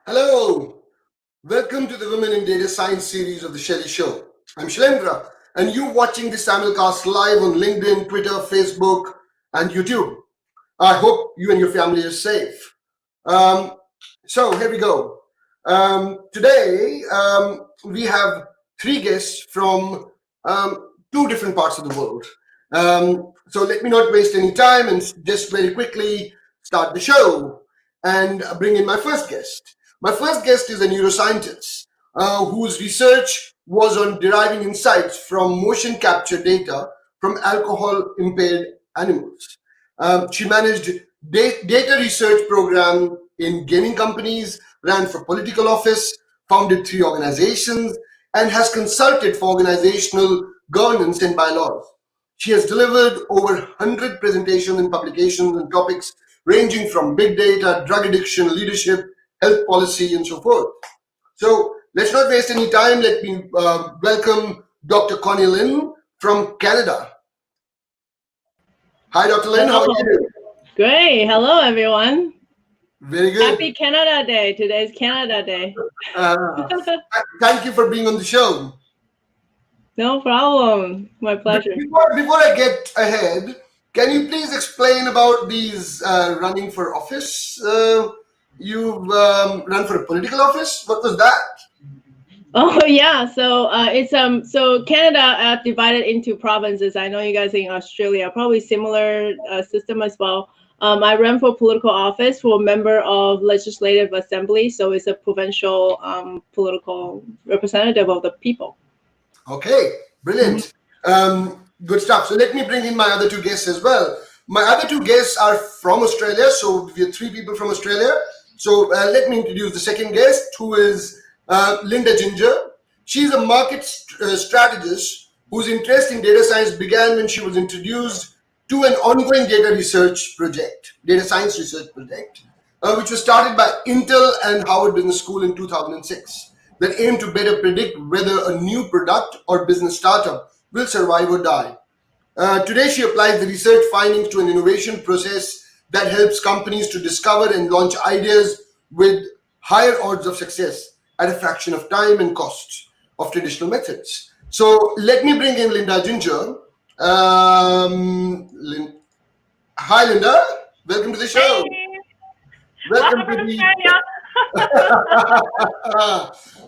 Hello, welcome to the Women in Data Science series of the Shelley Show. I'm Shailendra, and you're watching this simulcast live on LinkedIn, Twitter, Facebook, and YouTube. I hope you and your family are safe. Um, so here we go. Today, we have three guests from two different parts of the world. So let me not waste any time and just very quickly start the show and bring in my first guest. My first guest is a neuroscientist whose research was on deriving insights from motion capture data from alcohol impaired animals. She managed data research program in gaming companies, ran for political office, founded three organizations, and has consulted for organizational governance and bylaws. She has delivered over 100 presentations and publications on topics ranging from big data, drug addiction, leadership, health policy, and so forth. So let's not waste any time. Let me welcome Dr. Conny Lin from Canada. Hi, Dr. Lin. How are you? Great. Hello, everyone. Very good. Happy Canada Day. Today's Canada Day. Thank you for being on the show. No problem. My pleasure. Before I get ahead, can you please explain about these running for office? You've run for a political office. What was that? Oh yeah. So so Canada divided into provinces. I know you guys in Australia probably similar system as well. I ran for political office for member of Legislative Assembly. So it's a provincial political representative of the people. Okay, brilliant. Good stuff. So let me bring in my other two guests as well. My other two guests are from Australia. So we have three people from Australia. So let me introduce the second guest, who is Linda Ginger. She's a market strategist whose interest in data science began when she was introduced to an ongoing data science research project, which was started by Intel and Harvard Business School in 2006, that aimed to better predict whether a new product or business startup will survive or die. Today, she applies the research findings to an innovation process that helps companies to discover and launch ideas with higher odds of success at a fraction of time and cost of traditional methods. So let me bring in Linda Ginger. Hi, Linda. Welcome to the show. Hey. Welcome to the.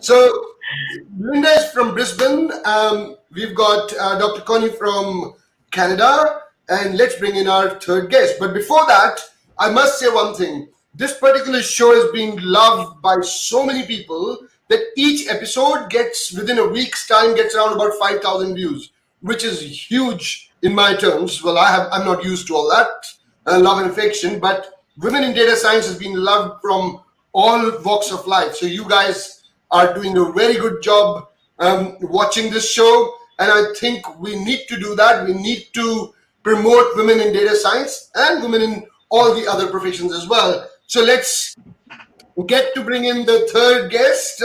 So Linda is from Brisbane. We've got Dr. Conny from Canada, and let's bring in our third guest. But before that, I must say one thing. This particular show is being loved by so many people that each episode gets, within a week's time, gets around about 5,000 views, which is huge in my terms. Well, I'm not used to all that love and affection, but Women in Data Science has been loved from all walks of life. So you guys are doing a very good job watching this show, and I think we need to do that. We need to promote women in data science and women in all the other professions as well. So let's get to bring in the third guest.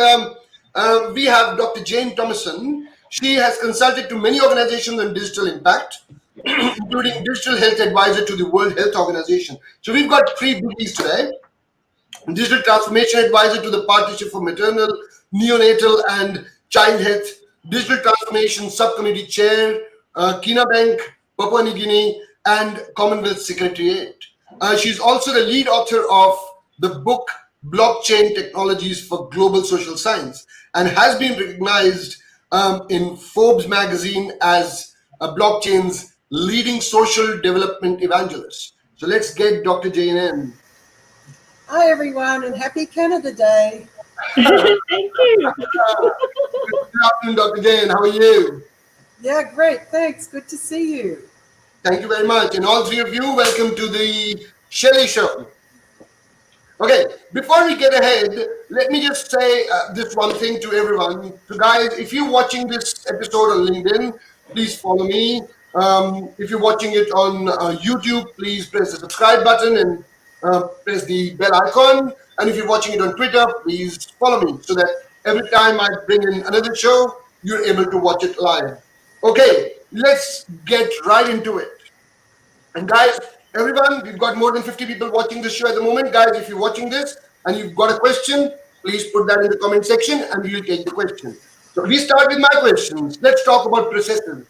We have Dr. Jane Thomason. She has consulted to many organizations on digital impact, including digital health advisor to the World Health Organization. So we've got three biggies today. Digital transformation advisor to the Partnership for Maternal, Neonatal and Child Health, digital transformation subcommittee chair, Kina Bank, Papua New Guinea, and Commonwealth Secretariat. She's also the lead author of the book Blockchain Technologies for Global Social Science, and has been recognized in Forbes magazine as a blockchain's leading social development evangelist. So let's get Dr. Jane in. Hi, everyone, and happy Canada Day. Thank you. Good afternoon, Dr. Jane. How are you? Yeah, great. Thanks. Good to see you. Thank you very much. And all three of you, welcome to the Shelley Show. Okay, before we get ahead, let me just say this one thing to everyone. So guys, if you're watching this episode on LinkedIn, please follow me. If you're watching it on YouTube, please press the subscribe button and press the bell icon. And if you're watching it on Twitter, please follow me so that every time I bring in another show, you're able to watch it live. Okay, let's get right into it. And guys, everyone, we've got more than 50 people watching this show at the moment. Guys, if you're watching this, and you've got a question, please put that in the comment section and we'll take the question. So we start with my questions. Let's talk about processes.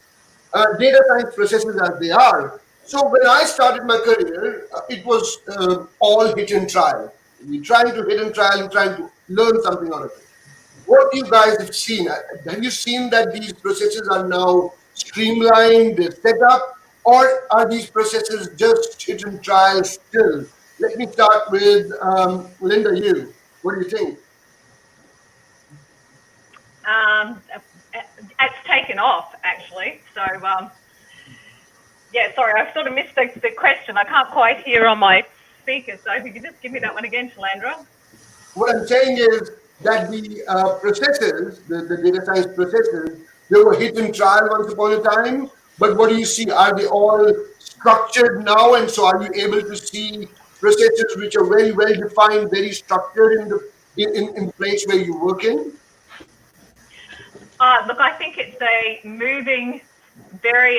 Data science processes as they are. So when I started my career, it was all hit and trial. You're trying to hit and trial and trying to learn something out of it. What you guys have seen? Have you seen that these processes are now streamlined, they're set up, or are these processes just hit and trial still? Let me start with Linda. You, what do you think? It's taken off actually. So yeah, sorry, I sort of missed the question. I can't quite hear on my speaker. So if you could just give me that one again, Shalandra. What I'm saying is that the processes, the data science processes, they were hit and trial once upon a time. But what do you see? Are they all structured now? And so are you able to see processes which are very well defined, very structured in the place where you work in? Look, I think it's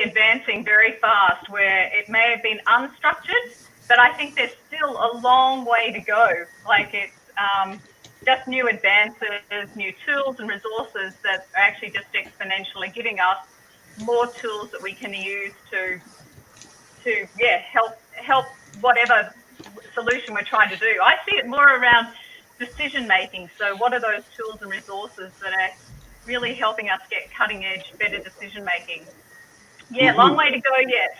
advancing very fast, where it may have been unstructured, but I think there's still a long way to go. Like it's just new advances, new tools and resources that are actually just exponentially giving us more tools that we can use to help whatever solution we're trying to do. I see it more around decision making. So what are those tools and resources that are really helping us get cutting edge, better decision making? Yeah, long way to go yet.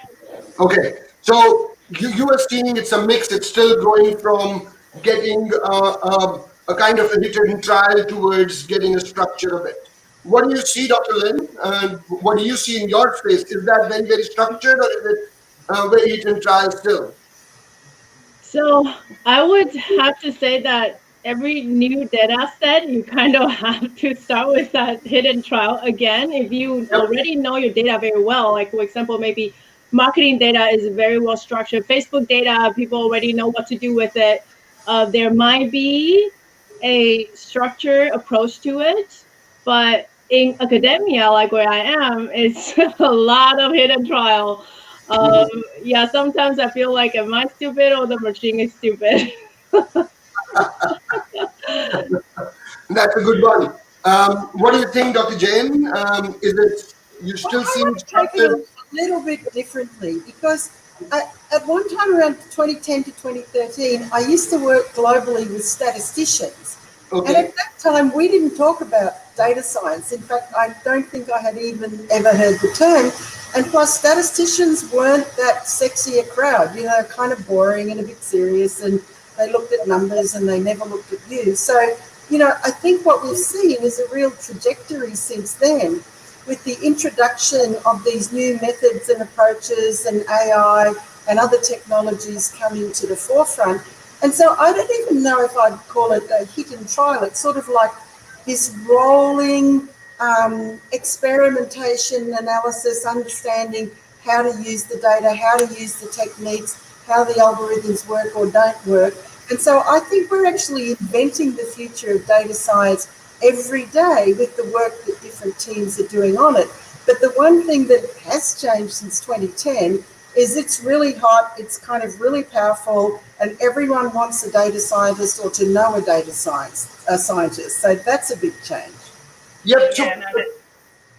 Okay, so you are seeing it's a mix. It's still going from getting a kind of a hit and trial towards getting a structure of it. What do you see, Dr. Lin? What do you see in your space? Is that very, very structured, or is it very hit and trial still? So I would have to say that every new data set, you kind of have to start with that hidden trial again. If you already know your data very well, like for example, maybe marketing data is very well structured. Facebook data, people already know what to do with it. There might be a structured approach to it, but in academia, like where I am, it's a lot of hidden trial. Yeah, sometimes I feel like, am I stupid or the machine is stupid? That's a good one. What do you think, Dr. Jain? Is it you still Well, I seeing want to take it structure? a little bit differently because at one time around 2010 to 2013, I used to work globally with statisticians. Okay. And at that time, we didn't talk about data science. In fact, I don't think I had even ever heard the term. And plus, statisticians weren't that sexy a crowd, you know, kind of boring and a bit serious. And they looked at numbers and they never looked at you. So, you know, I think what we've seen is a real trajectory since then with the introduction of these new methods and approaches and AI and other technologies coming to the forefront. And so I don't even know if I'd call it a hit and trial. It's sort of like this rolling experimentation, analysis, understanding how to use the data, how to use the techniques, how the algorithms work or don't work. And so I think we're actually inventing the future of data science every day with the work that different teams are doing on it. But the one thing that has changed since 2010 is it's really hot, it's kind of really powerful, and everyone wants a data scientist or to know a data scientist. So that's a big change. Yep. So, Yeah,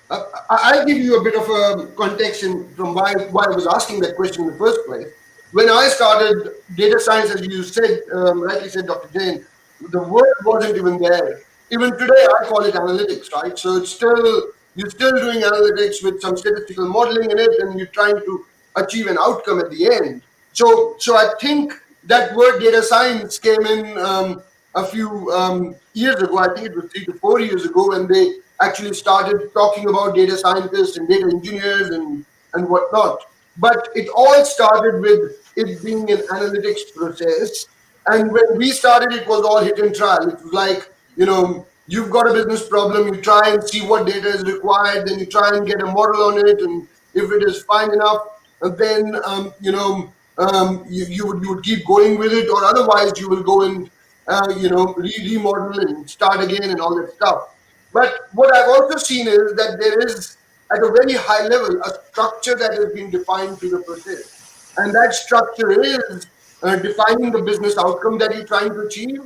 no, I'll give you a bit of a context from why I was asking that question in the first place. When I started data science, as you said, rightly said, Dr. Jain, the word wasn't even there. Even today, I call it analytics, right? So it's still, you're still doing analytics with some statistical modeling in it, and you're trying to achieve an outcome at the end. So I think that word data science came in a few years ago. I think it was 3 to 4 years ago when they actually started talking about data scientists and data engineers and whatnot. But it all started with it being an analytics process. And when we started, it was all hit and trial. It was like, you know, you've got a business problem, you try and see what data is required, then you try and get a model on it. And if it is fine enough, then, you would keep going with it, or otherwise you will go and, remodel and start again and all that stuff. But what I've also seen is that there is, at a very high level, a structure that has been defined to the process. And that structure is defining the business outcome that you're trying to achieve,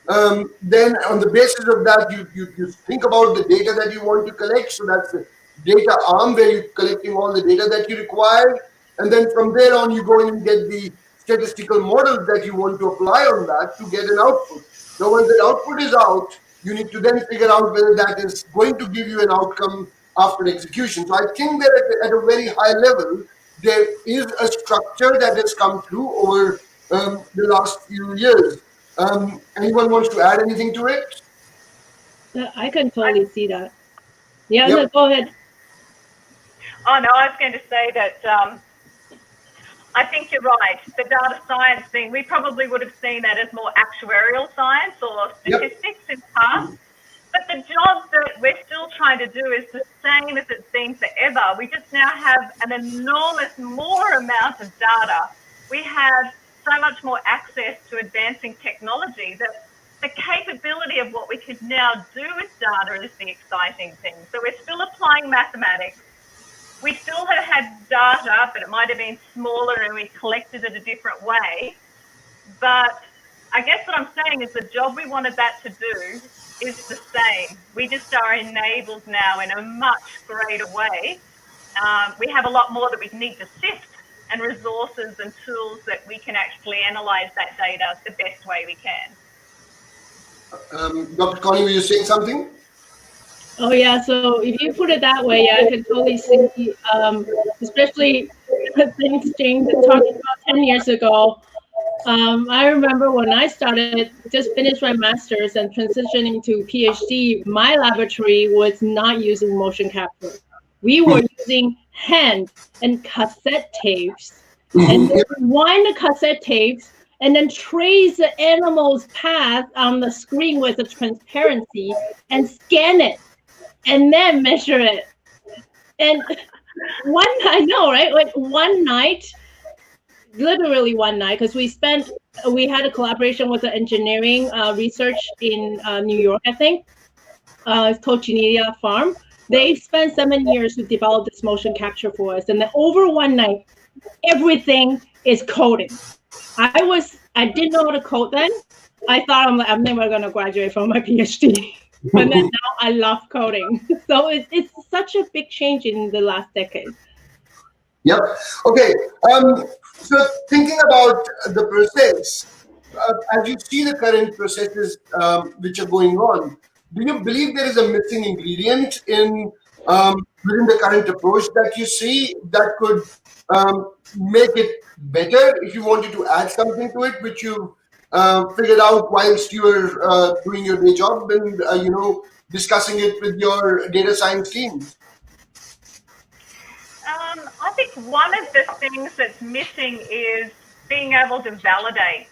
Then on the basis of that, you think about the data that you want to collect. So that's the data arm where you're collecting all the data that you require. And then from there on, you go in and get the statistical models that you want to apply on that to get an output. Now, when the output is out, you need to then figure out whether that is going to give you an outcome after execution. So I think that at a very high level, there is a structure that has come through over the last few years. Anyone wants to add anything to it? I can totally see that. Yeah, Yep. no, go ahead. Oh, no, I was going to say that I think you're right. The data science thing, we probably would have seen that as more actuarial science or statistics in the past. But the job that we're still trying to do is the same as it's been forever. We just now have an enormous more amount of data. We have so much more access to advancing technology that the capability of what we can now do with data is the exciting thing. So we're still applying mathematics. We still have had data, but it might have been smaller and we collected it a different way. But I guess what I'm saying is the job we wanted that to do is the same. We just are enabled now in a much greater way. We have a lot more that we need to sift and resources and tools that we can actually analyze that data the best way we can. Dr. Conny, were you saying something? Oh yeah, so if you put it that way, yeah, I can totally see, especially things changed. Talking about 10 years ago, I remember when I started, just finished my master's and transitioning to PhD, my laboratory was not using motion capture. We were using hand and cassette tapes, and then wind the cassette tapes and then trace the animal's path on the screen with the transparency and scan it and then measure it. And I know, right? Like one night, literally one night, because we had a collaboration with the engineering research in New York, I think. It's called Geneva Farm. They spent 7 years to develop this motion capture for us. And then over one night, everything is coding. I didn't know how to code then. I thought I'm never going to graduate from my PhD. But then now I love coding. So it's such a big change in the last decade. Yep. Okay. So thinking about the process, as you see the current processes which are going on, do you believe there is a missing ingredient in within the current approach that you see that could make it better? If you wanted to add something to it, which you figured out whilst you were doing your day job and discussing it with your data science teams. I think one of the things that's missing is being able to validate.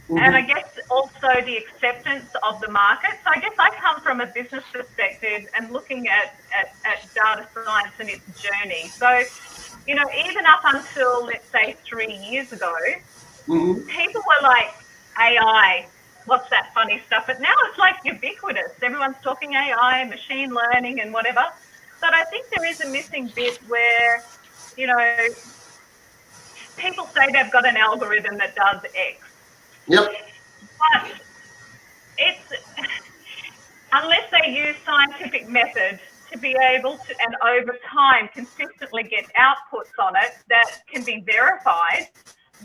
And I guess also the acceptance of the market. So I guess I come from a business perspective and looking at data science and its journey. So, even up until, let's say, 3 years ago, people were like, AI, what's that funny stuff? But now it's like ubiquitous. Everyone's talking AI, machine learning and whatever. But I think there is a missing bit where, people say they've got an algorithm that does X. Yep. But unless they use scientific method to be able to, and over time, consistently get outputs on it that can be verified,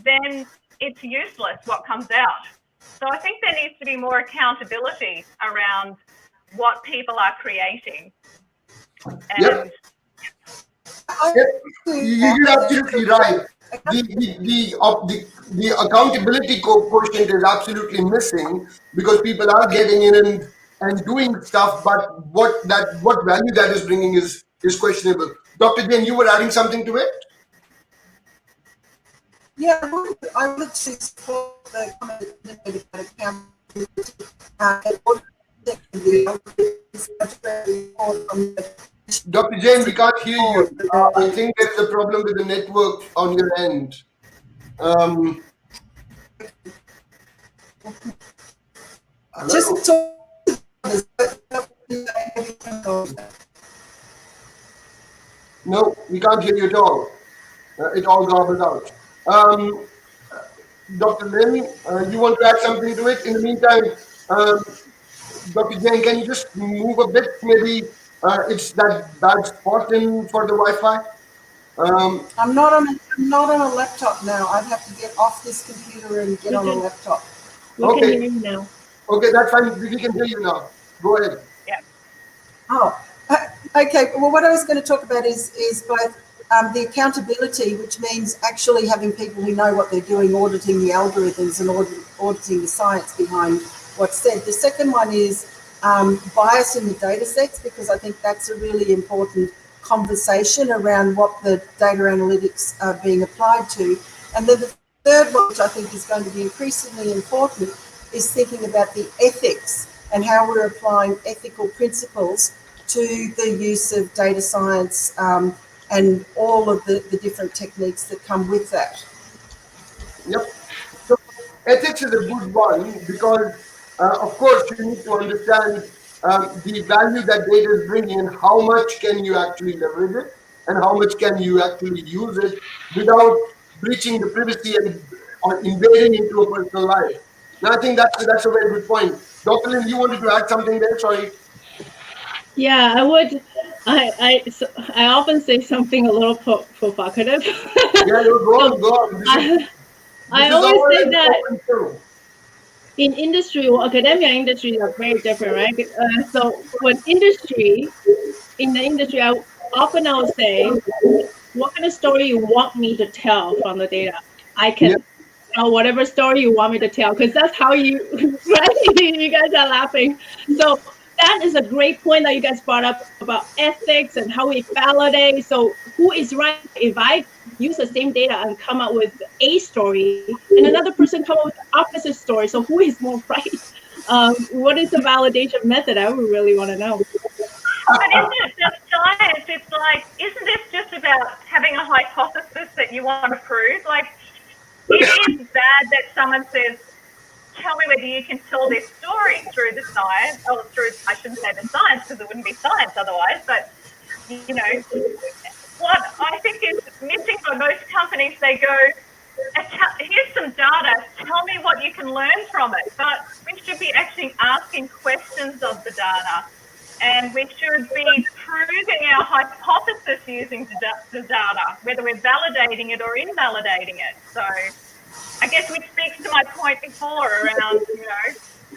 then it's useless what comes out. So I think there needs to be more accountability around what people are creating. And You're absolutely right. The accountability quotient is absolutely missing because people are getting in and doing stuff, but what value that is bringing is questionable. Dr. Jain, you were adding something to it? Yeah, I would support the Dr. Jain, we can't hear you. I think there's a problem with the network on your end. Just talk. No, we can't hear you at all. It all garbled out. Dr. Lin, you want to add something to it? In the meantime, Dr. Jain, can you just move a bit? Maybe it's that bad spot in for the Wi-Fi. I'm not on a laptop now. I'd have to get off this computer and get on a laptop. We can Okay. hear you now. Okay, that's fine. We can hear you now. Go ahead. Yeah. Oh, okay. Well, what I was going to talk about is both the accountability, which means actually having people who know what they're doing, auditing the algorithms and auditing the science behind what's said. The second one is bias in the data sets, because I think that's a really important conversation around what the data analytics are being applied to. And then the third one, which I think is going to be increasingly important, is thinking about the ethics and how we're applying ethical principles to the use of data science and all of the different techniques that come with that. Yep. So ethics is a good one because, of course, you need to understand the value that data is bringing and how much can you actually leverage it and how much can you actually use it without breaching the privacy and or invading into a personal life. And I think that's a very good point. Dr. Lin, you wanted to add something there? Sorry. Yeah, I would. I often say something a little provocative. Yeah, go on. I always say that in industry, well, academia industries are very different, right? So when in the industry, I will say, what kind of story you want me to tell from the data? I can tell whatever story you want me to tell, because that's how you, right? You guys are laughing. So that is a great point that you guys brought up about ethics and how we validate. So who is right? If I use the same data and come up with a story and another person come up with the opposite story, so who is more right? What is the validation method? I would really want to know. But isn't it just science? It's like, isn't this just about having a hypothesis that you want to prove? Like, it is bad that someone says, tell me whether you can tell this story through the science, or through, I shouldn't say the science because it wouldn't be science otherwise, but, you know, what I think is missing by most companies, they go, here's some data, tell me what you can learn from it. But we should be actually asking questions of the data, and we should be proving our hypothesis using the data, whether we're validating it or invalidating it. So I guess which speaks to my point before around, you know,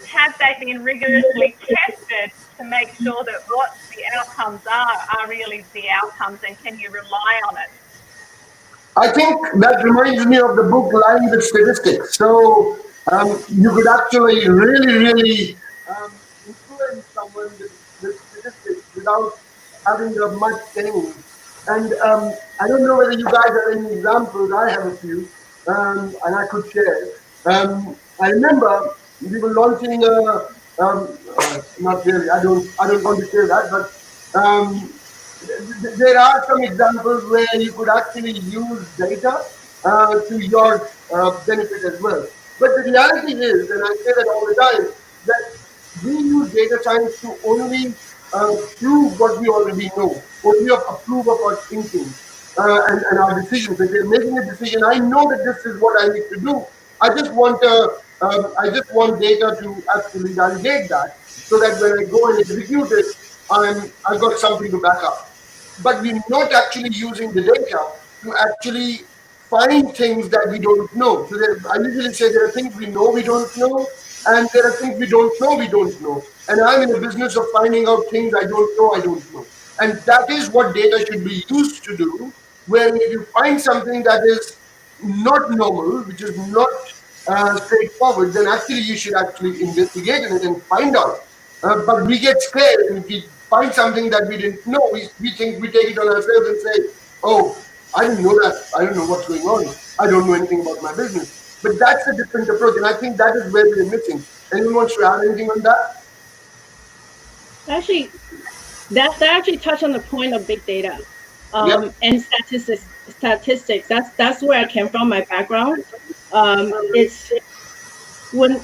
have they been rigorously tested to make sure that what the outcomes are really the outcomes, and can you rely on it? I think that reminds me of the book Lying with Statistics. So you could actually really influence someone with statistics without having much change. And I don't know whether you guys have any examples. I have a few, and I could share. I remember we were launching not really. I don't want to share that, but there are some examples where you could actually use data to your benefit as well. But the reality is, and I say that all the time, that we use data science to only prove what we already know, only approve of our thinking and our decisions. If we're making a decision, I know that this is what I need to do. I just want data to actually validate that, so that when I go and execute it, I've got something to back up. But we're not actually using the data to actually find things that we don't know. So I usually say there are things we know we don't know, and there are things we don't know we don't know. And I'm in the business of finding out things I don't know. And that is what data should be used to do, where if you find something that is not normal, which is not straightforward, then actually you should actually investigate it and find out. But we get scared, and if we find something that we didn't know, we think we take it on ourselves and say, oh, I didn't know that. I don't know what's going on. I don't know anything about my business. But that's a different approach, and I think that is where we're missing. Anyone wants to add anything on that? Actually, that actually touched on the point of big data and statistics. That's where I came from, my background. It's when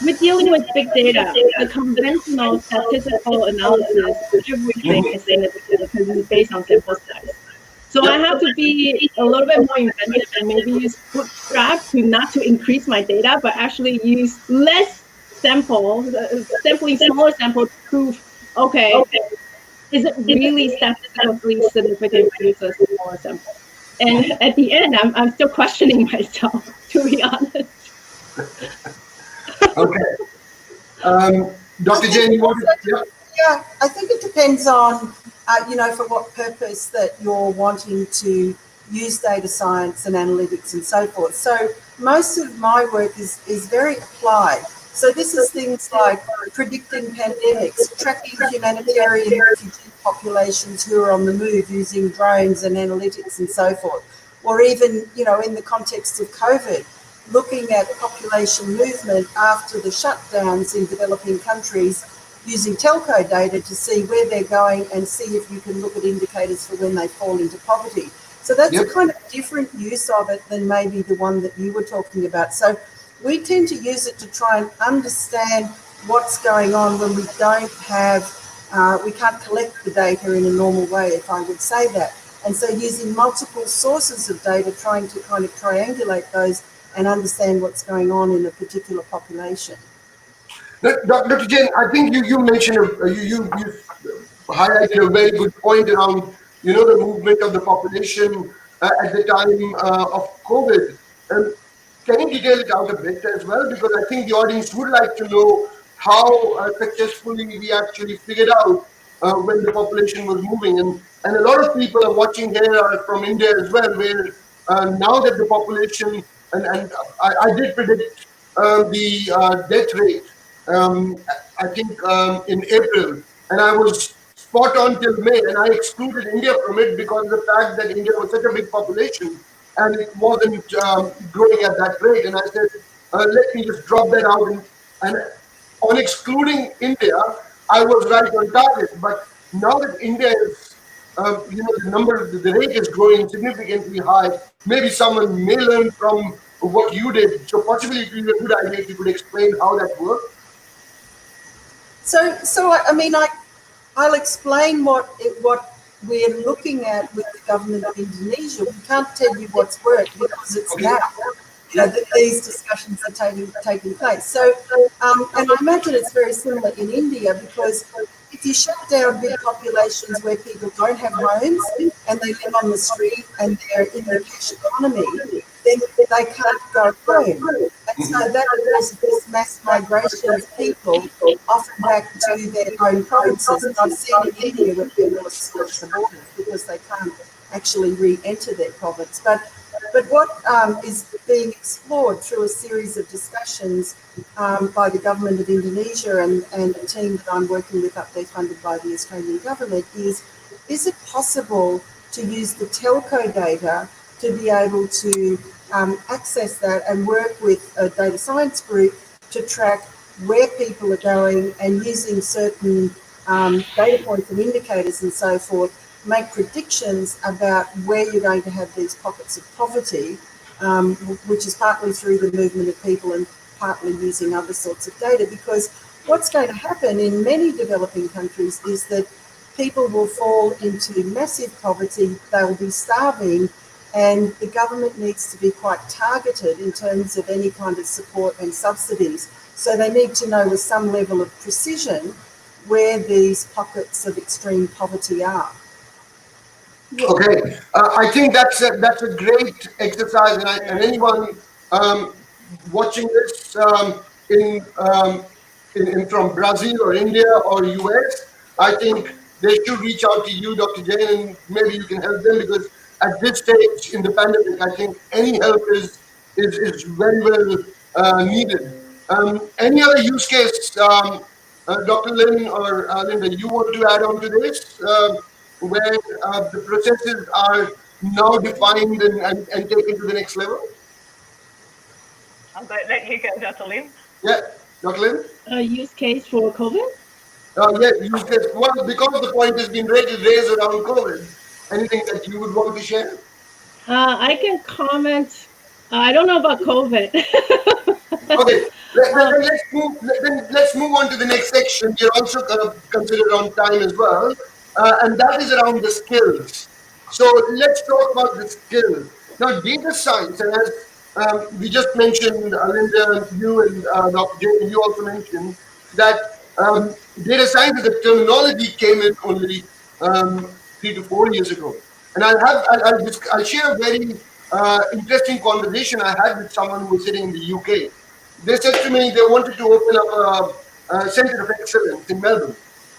we're dealing with big data, the conventional statistical analysis, everything is significant because it's based on sample size. So I have to be a little bit more inventive and maybe use bootstrap to not to increase my data, but actually use less sampling smaller sample to prove, okay, is it really statistically significant to use a smaller sample? And at the end, I'm still questioning myself, to be honest. Okay. Dr. Jane, you want to? Yeah, I think it depends on, for what purpose that you're wanting to use data science and analytics and so forth. So most of my work is very applied. So this is things like predicting pandemics, tracking humanitarian refugee populations who are on the move using drones and analytics and so forth. Or even, in the context of COVID, looking at population movement after the shutdowns in developing countries using telco data to see where they're going and see if you can look at indicators for when they fall into poverty. So that's a kind of different use of it than maybe the one that you were talking about. So we tend to use it to try and understand what's going on when we don't have, we can't collect the data in a normal way, if I would say that. And so using multiple sources of data, trying to kind of triangulate those and understand what's going on in a particular population. Dr. Jain, I think you mentioned, you highlighted a very good point around, the movement of the population at the time of COVID. Can you detail it out a bit as well? Because I think the audience would like to know how successfully we actually figured out when the population was moving. And a lot of people are watching here are from India as well, where now that the population, and I did predict the death rate, I think in April, and I was spot on till May, and I excluded India from it because of the fact that India was such a big population and it wasn't growing at that rate. And I said, let me just drop that out. And on excluding India, I was right on target. But now that India is, the rate is growing significantly high, maybe someone may learn from what you did. So possibly it would be a good idea if you could explain how that worked. So I mean, I'll explain what we're looking at with the government of Indonesia. We can't tell you what's worked because it's now. That these discussions are taking place. So, and I imagine it's very similar in India, because if you shut down big populations where people don't have homes and they live on the street and they're in the cash economy, then they can't go home. And so that causes this mass migration of people often back to their own provinces. And I've seen in India where people have switched the borders because they can't actually re-enter their province. But what is being explored through a series of discussions by the government of Indonesia and a team that I'm working with up there funded by the Australian government is it possible to use the telco data to be able to access that and work with a data science group to track where people are going and using certain data points and indicators and so forth, make predictions about where you're going to have these pockets of poverty, which is partly through the movement of people and partly using other sorts of data. Because what's going to happen in many developing countries is that people will fall into massive poverty, they'll be starving, and the government needs to be quite targeted in terms of any kind of support and subsidies. So they need to know with some level of precision where these pockets of extreme poverty are. Okay, I think that's a great exercise, and anyone watching this in from Brazil or India or US, I think they should reach out to you, Dr. Jain, and maybe you can help them, because at this stage in the pandemic, I think any help is very well needed. Any other use case, Dr. Lin or Linda, you want to add on to this? Where the processes are now defined and taken to the next level? I'll let you go, Dr. Lin. Yeah, Dr. Lin? A use case for COVID? Yeah, use case. Well, because the point has been raised around COVID, anything that you would want to share? I can comment. I don't know about COVID. Okay, let's move on to the next section. We're also considered on time as well, and that is around the skills. So let's talk about the skills. Now, data science, and as we just mentioned, Linda, you and Dr. Jain, you also mentioned that data science as a terminology came in only 3 to 4 years ago. And I'll share a very interesting conversation I had with someone who was sitting in the UK. They said to me they wanted to open up a center of excellence in Melbourne.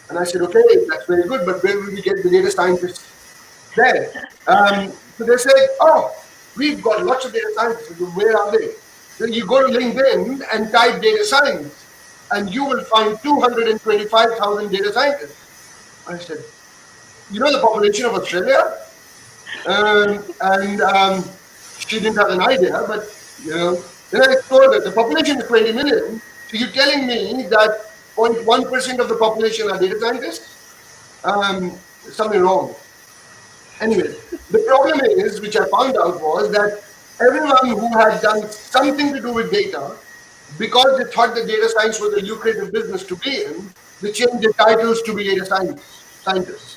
And I said, okay, that's very good, but where will we get the data scientists there? So they said, oh, we've got lots of data scientists. Where are they? Then you go to LinkedIn and type data science, and you will find 225,000 data scientists. I said, you know the population of Australia? And she didn't have an idea, but then I told her the population is 20 million. So you're telling me that 0.1% of the population are data scientists? Something wrong. Anyways, the problem is, which I found out, was that everyone who had done something to do with data, because they thought that data science was a lucrative business to be in, they changed their titles to be data scientists.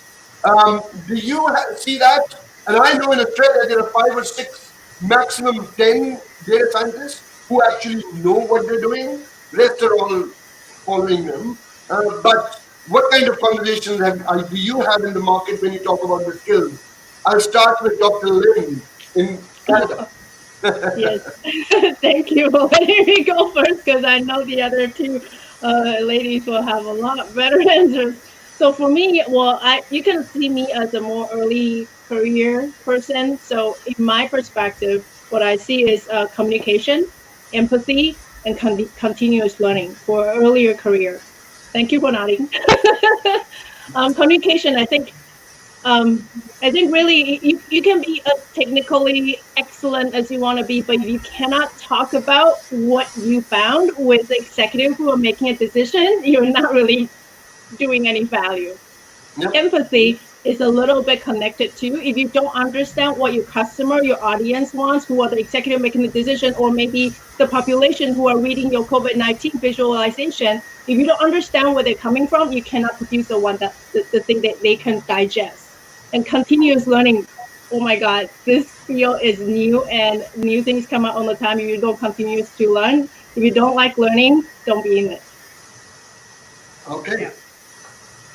Do you see that? And I know in Australia there are 5 or 6, maximum 10 data scientists who actually know what they're doing. Rest are all following them. But what kind of conversations do you have in the market when you talk about the skills? I'll start with Dr. Lin in Canada. Yes, thank you for letting me go first because I know the other two ladies will have a lot better answers. So for me, well, you can see me as a more early career person. So in my perspective, what I see is communication, empathy, and continuous learning for earlier career. Thank you for nodding. Communication, I think really you can be as technically excellent as you want to be, but if you cannot talk about what you found with the executive who are making a decision, you're not really doing any value. Yep. Empathy is a little bit connected to if you don't understand what your customer, your audience wants, who are the executive making the decision, or maybe the population who are reading your COVID-19 visualization. If you don't understand where they're coming from, you cannot produce the thing that they can digest. And continuous learning, oh my God, this field is new and new things come out all the time. If you don't continue to learn, if you don't like learning, don't be in it. Okay. Yeah.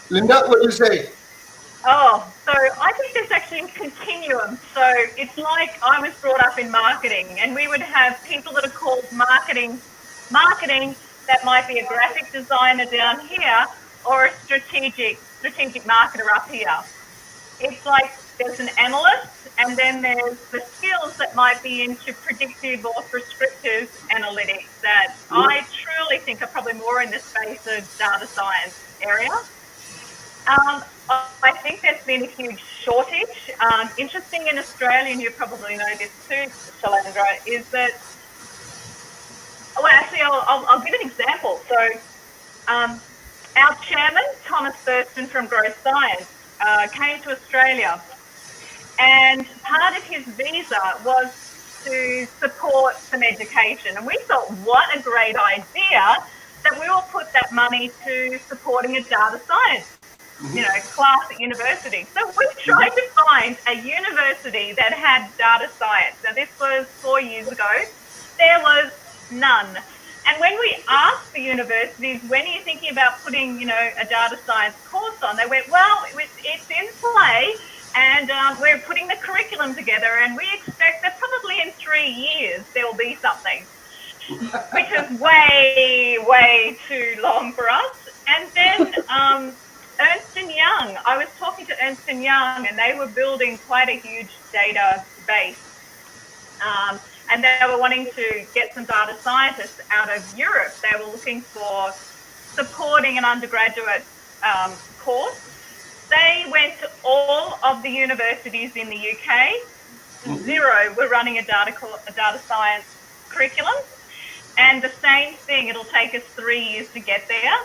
Linda, what do you say? Oh, so I think there's actually a continuum. So it's like I was brought up in marketing, and we would have people that are called marketing, that might be a graphic designer down here or a strategic marketer up here. It's like there's an analyst, and then there's the skills that might be into predictive or prescriptive analytics that I truly think are probably more in the space of data science area. I think there's been a huge shortage. Interesting in Australia, and you probably know this too, Shalandra, is that, well, actually, I'll give an example. So our chairman, Thomason from Growth Science, came to Australia, and part of his visa was to support some education. And we thought, what a great idea that we will put that money to supporting a data science class at university. So we tried to find a university that had data science. Now this was 4 years ago. There was none. And when we asked the universities, when are you thinking about putting, a data science course on? They went, well, it's in play, and we're putting the curriculum together, and we expect that probably in 3 years there will be something, which is way, way too long for us. And then Ernst & Young, I was talking to Ernst & Young, and they were building quite a huge database. And they were wanting to get some data scientists out of Europe. They were looking for supporting an undergraduate course. They went to all of the universities in the UK. 0 were running a data science curriculum. And the same thing, it'll take us 3 years to get there.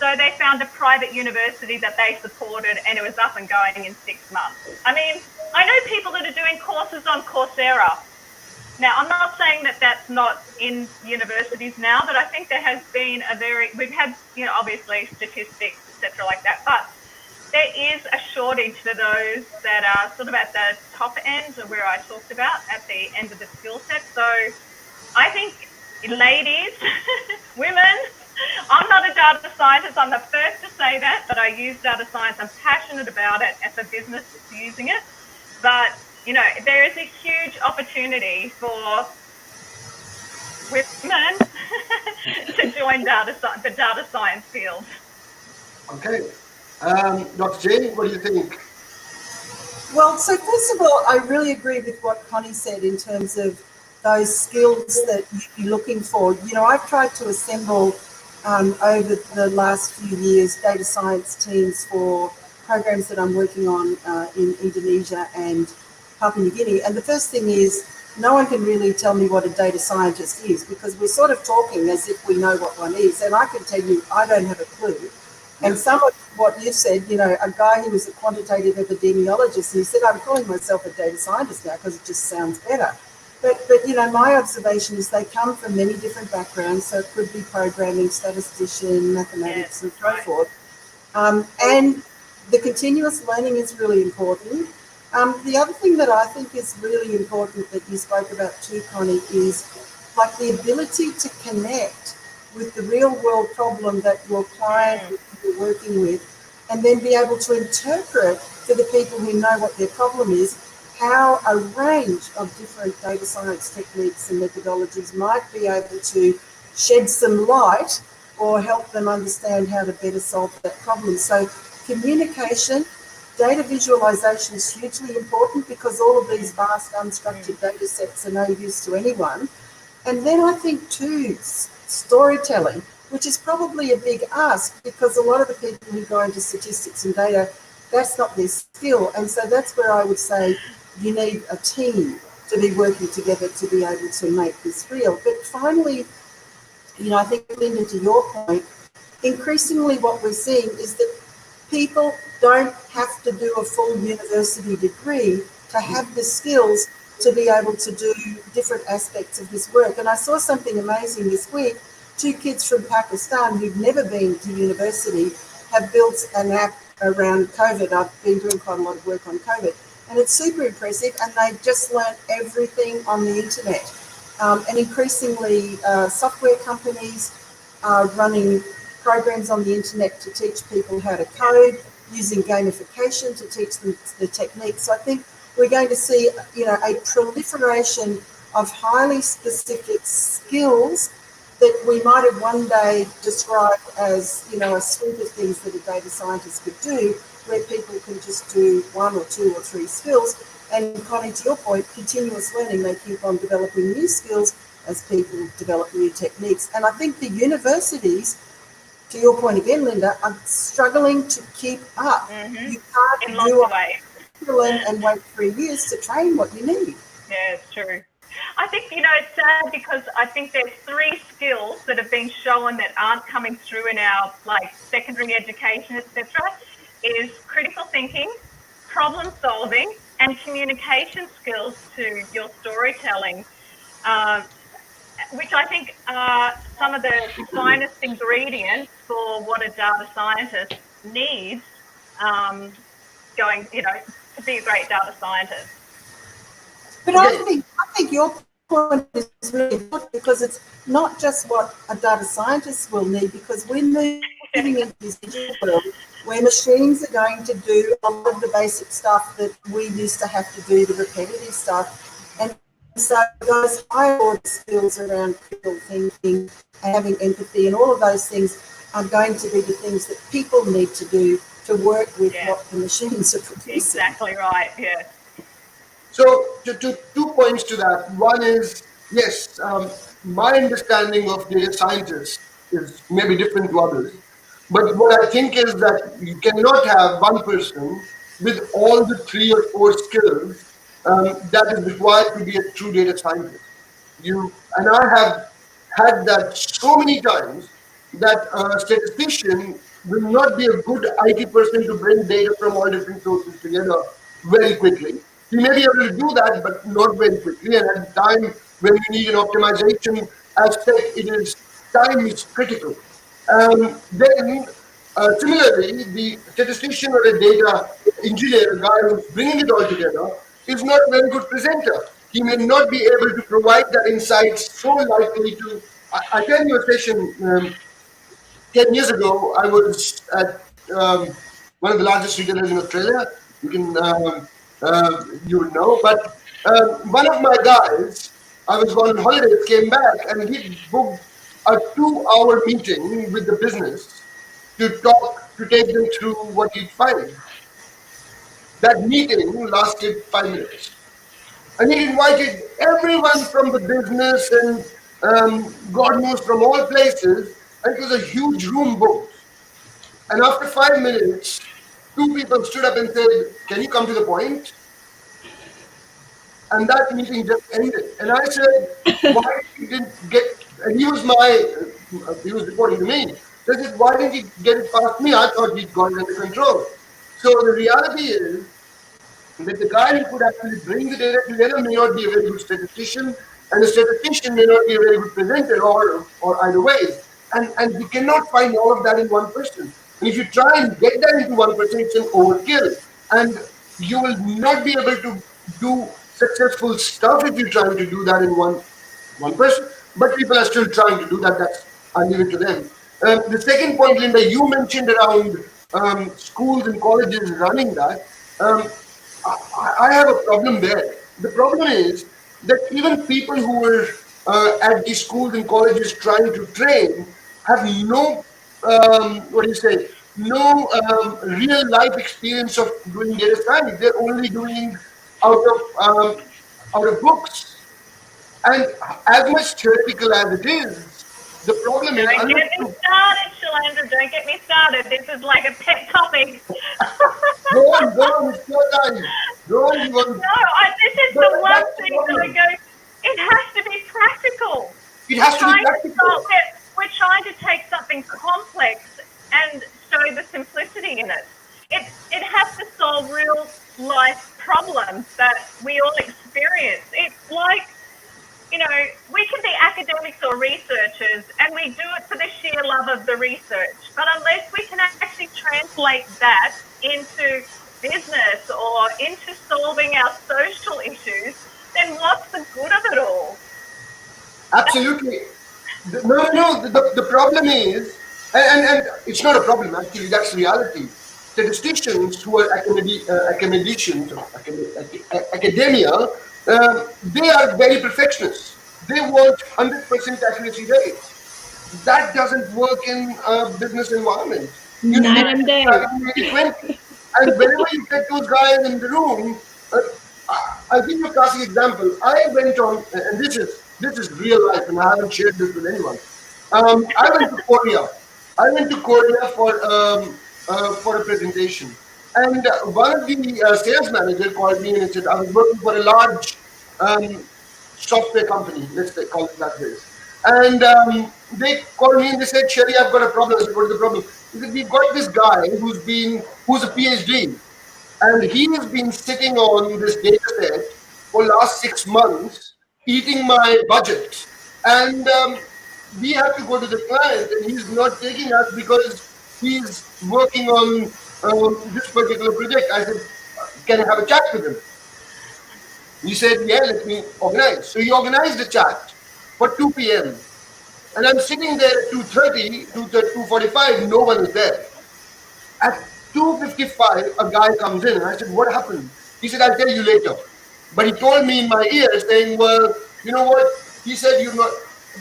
So they found a private university that they supported, and it was up and going in 6 months. I mean, I know people that are doing courses on Coursera. Now, I'm not saying that that's not in universities now, but I think there has been we've had, obviously statistics, etc. like that, but there is a shortage for those that are sort of at the top end of where I talked about at the end of the skill set. So I think ladies, women, I'm not a data scientist. I'm the first to say that, but I use data science. I'm passionate about it as a business that's using it. But, you know, there is a huge opportunity for women to join the data science field. Okay. Dr. Jane, what do you think? Well, so first of all, I really agree with what Connie said in terms of those skills that you'd be looking for. You know, I've tried to assemble over the last few years data science teams for programs that I'm working on in Indonesia and Papua New Guinea. And the first thing is, no one can really tell me what a data scientist is, because we're sort of talking as if we know what one is. And I can tell you, I don't have a clue. And some of what you said, you know, a guy who was a quantitative epidemiologist, he said, I'm calling myself a data scientist now because it just sounds better. But you know, my observation is they come from many different backgrounds. So it could be programming, statistician, mathematics, and so forth. And the continuous learning is really important. The other thing that I think is really important that you spoke about too, Connie, is like the ability to connect with the real world problem that your client you're working with, and then be able to interpret for the people who know what their problem is, how a range of different data science techniques and methodologies might be able to shed some light or help them understand how to better solve that problem. So communication, data visualization is hugely important, because all of these vast unstructured data sets are no use to anyone. And then I think too, storytelling, which is probably a big ask, because a lot of the people who go into statistics and data, that's not their skill. And so that's where I would say you need a team to be working together to be able to make this real. But finally, you know, I think, Linda, to your point, increasingly what we're seeing is that people don't have to do a full university degree to have the skills to be able to do different aspects of this work. And I saw something amazing this week. 2 kids from Pakistan who've never been to university have built an app around COVID. I've been doing quite a lot of work on COVID, and it's super impressive, and they just learned everything on the internet. And increasingly, software companies are running programs on the internet to teach people how to code, using gamification to teach them the techniques. So I think we're going to see, you know, a proliferation of highly specific skills that we might have one day described as, you know, a suite of things that a data scientist could do, where people can just do 1 or 2 or 3 skills. And Connie, to your point, continuous learning, they keep on developing new skills as people develop new techniques. And I think the universities, to your point again, Linda, are struggling to keep up. You can't do a curriculum and wait 3 years to train what you need. Yeah, it's true. I think, you know, it's sad because I think there's 3 skills that have been shown that aren't coming through in our, like, secondary education, etc. is critical thinking, problem solving, and communication skills to your storytelling, which I think are some of the finest ingredients for what a data scientist needs going, you know, to be a great data scientist. But I think your point is really important, because it's not just what a data scientist will need, because we're moving into this digital world where machines are going to do a lot of the basic stuff that we used to have to do, the repetitive stuff. And so those higher order skills around critical thinking and having empathy and all of those things are going to be the things that people need to do to work with what the machines are producing. Exactly right, yeah. So, to 2 points to that. One is, yes, my understanding of data scientists is maybe different to others. But what I think is that you cannot have one person with all the 3 or 4 skills that is required to be a true data scientist. And I have had that so many times that a statistician will not be a good IT person to bring data from all different sources together very quickly. He may be able to do that, but not very quickly. And at the time when you need an optimization aspect, time is critical. Then Similarly, the statistician or a data engineer, a guy who's bringing it all together, is not a very good presenter. He may not be able to provide that insight so likely to. I tell you a session 10 years ago, I was at one of the largest retailers in Australia. You can, you would know, but one of my guys, I was on holidays, came back, and he booked a 2-hour meeting with the business to talk, to take them through what he'd find. That meeting lasted 5 minutes. And he invited everyone from the business and God knows from all places, and it was a huge room booked. And after 5 minutes, 2 people stood up and said, "Can you come to the point?" And that meeting just ended. And I said, "Why didn't get?" And he was reporting to me. So I said, "Why didn't he get it past me? I thought he'd got it under control." So the reality is that the guy who could actually bring the data together may not be a very good statistician, and the statistician may not be a very good presenter, or either ways. And we cannot find all of that in one person. And if you try and get that into one person, it's an overkill. And you will not be able to do successful stuff if you're trying to do that in one person. But people are still trying to do that. I'll leave it to them. The second point, Linda, you mentioned around schools and colleges running that. I have a problem there. The problem is that even people who were at these schools and colleges trying to train have no, no real life experience of doing data science. They're only doing out of books. And as much theoretical as it is, the problem is. Don't get me started, Shailendra. Don't get me started. This is like a pet topic. Go on, it's your time. Go on, you want. No, this is the one thing that I go, it has to be practical. It has to be practical. We're trying to take something complex and show the simplicity in it. It has to solve real life problems that we all experience. It's like, you know, we can be academics or researchers and we do it for the sheer love of the research. But unless we can actually translate that into business or into solving our social issues, then what's the good of it all? Absolutely. No. The problem is, and it's not a problem actually, that's reality. Statisticians who are academicians, academia, they are very perfectionists. They want 100% accuracy rates. That doesn't work in a business environment. You Night and day. 80-20. And whenever you get those guys in the room, I'll give you a classic example. I went on, and this is real life, and I haven't shared this with anyone. I went to Korea. For a presentation, and one of the sales managers called me and said I was working for a large software company. Let's call it that way. And they called me and they said, "Sherry, I've got a problem." I said, "What is the problem?" He said, "We've got this guy who's a PhD, and he has been sitting on this data set for last 6 months, eating my budget, and we have to go to the client, and he's not taking us because he's working on this particular project." I said, "Can I have a chat with him?" He said, "Yeah, let me organize." So he organized a chat for 2 p.m. And I'm sitting there at 2:30, 2:45, no one is there. At 2:55, a guy comes in, and I said, "What happened?" He said, "I'll tell you later." But he told me in my ear, saying, "Well, you know what?" He said, "You're not."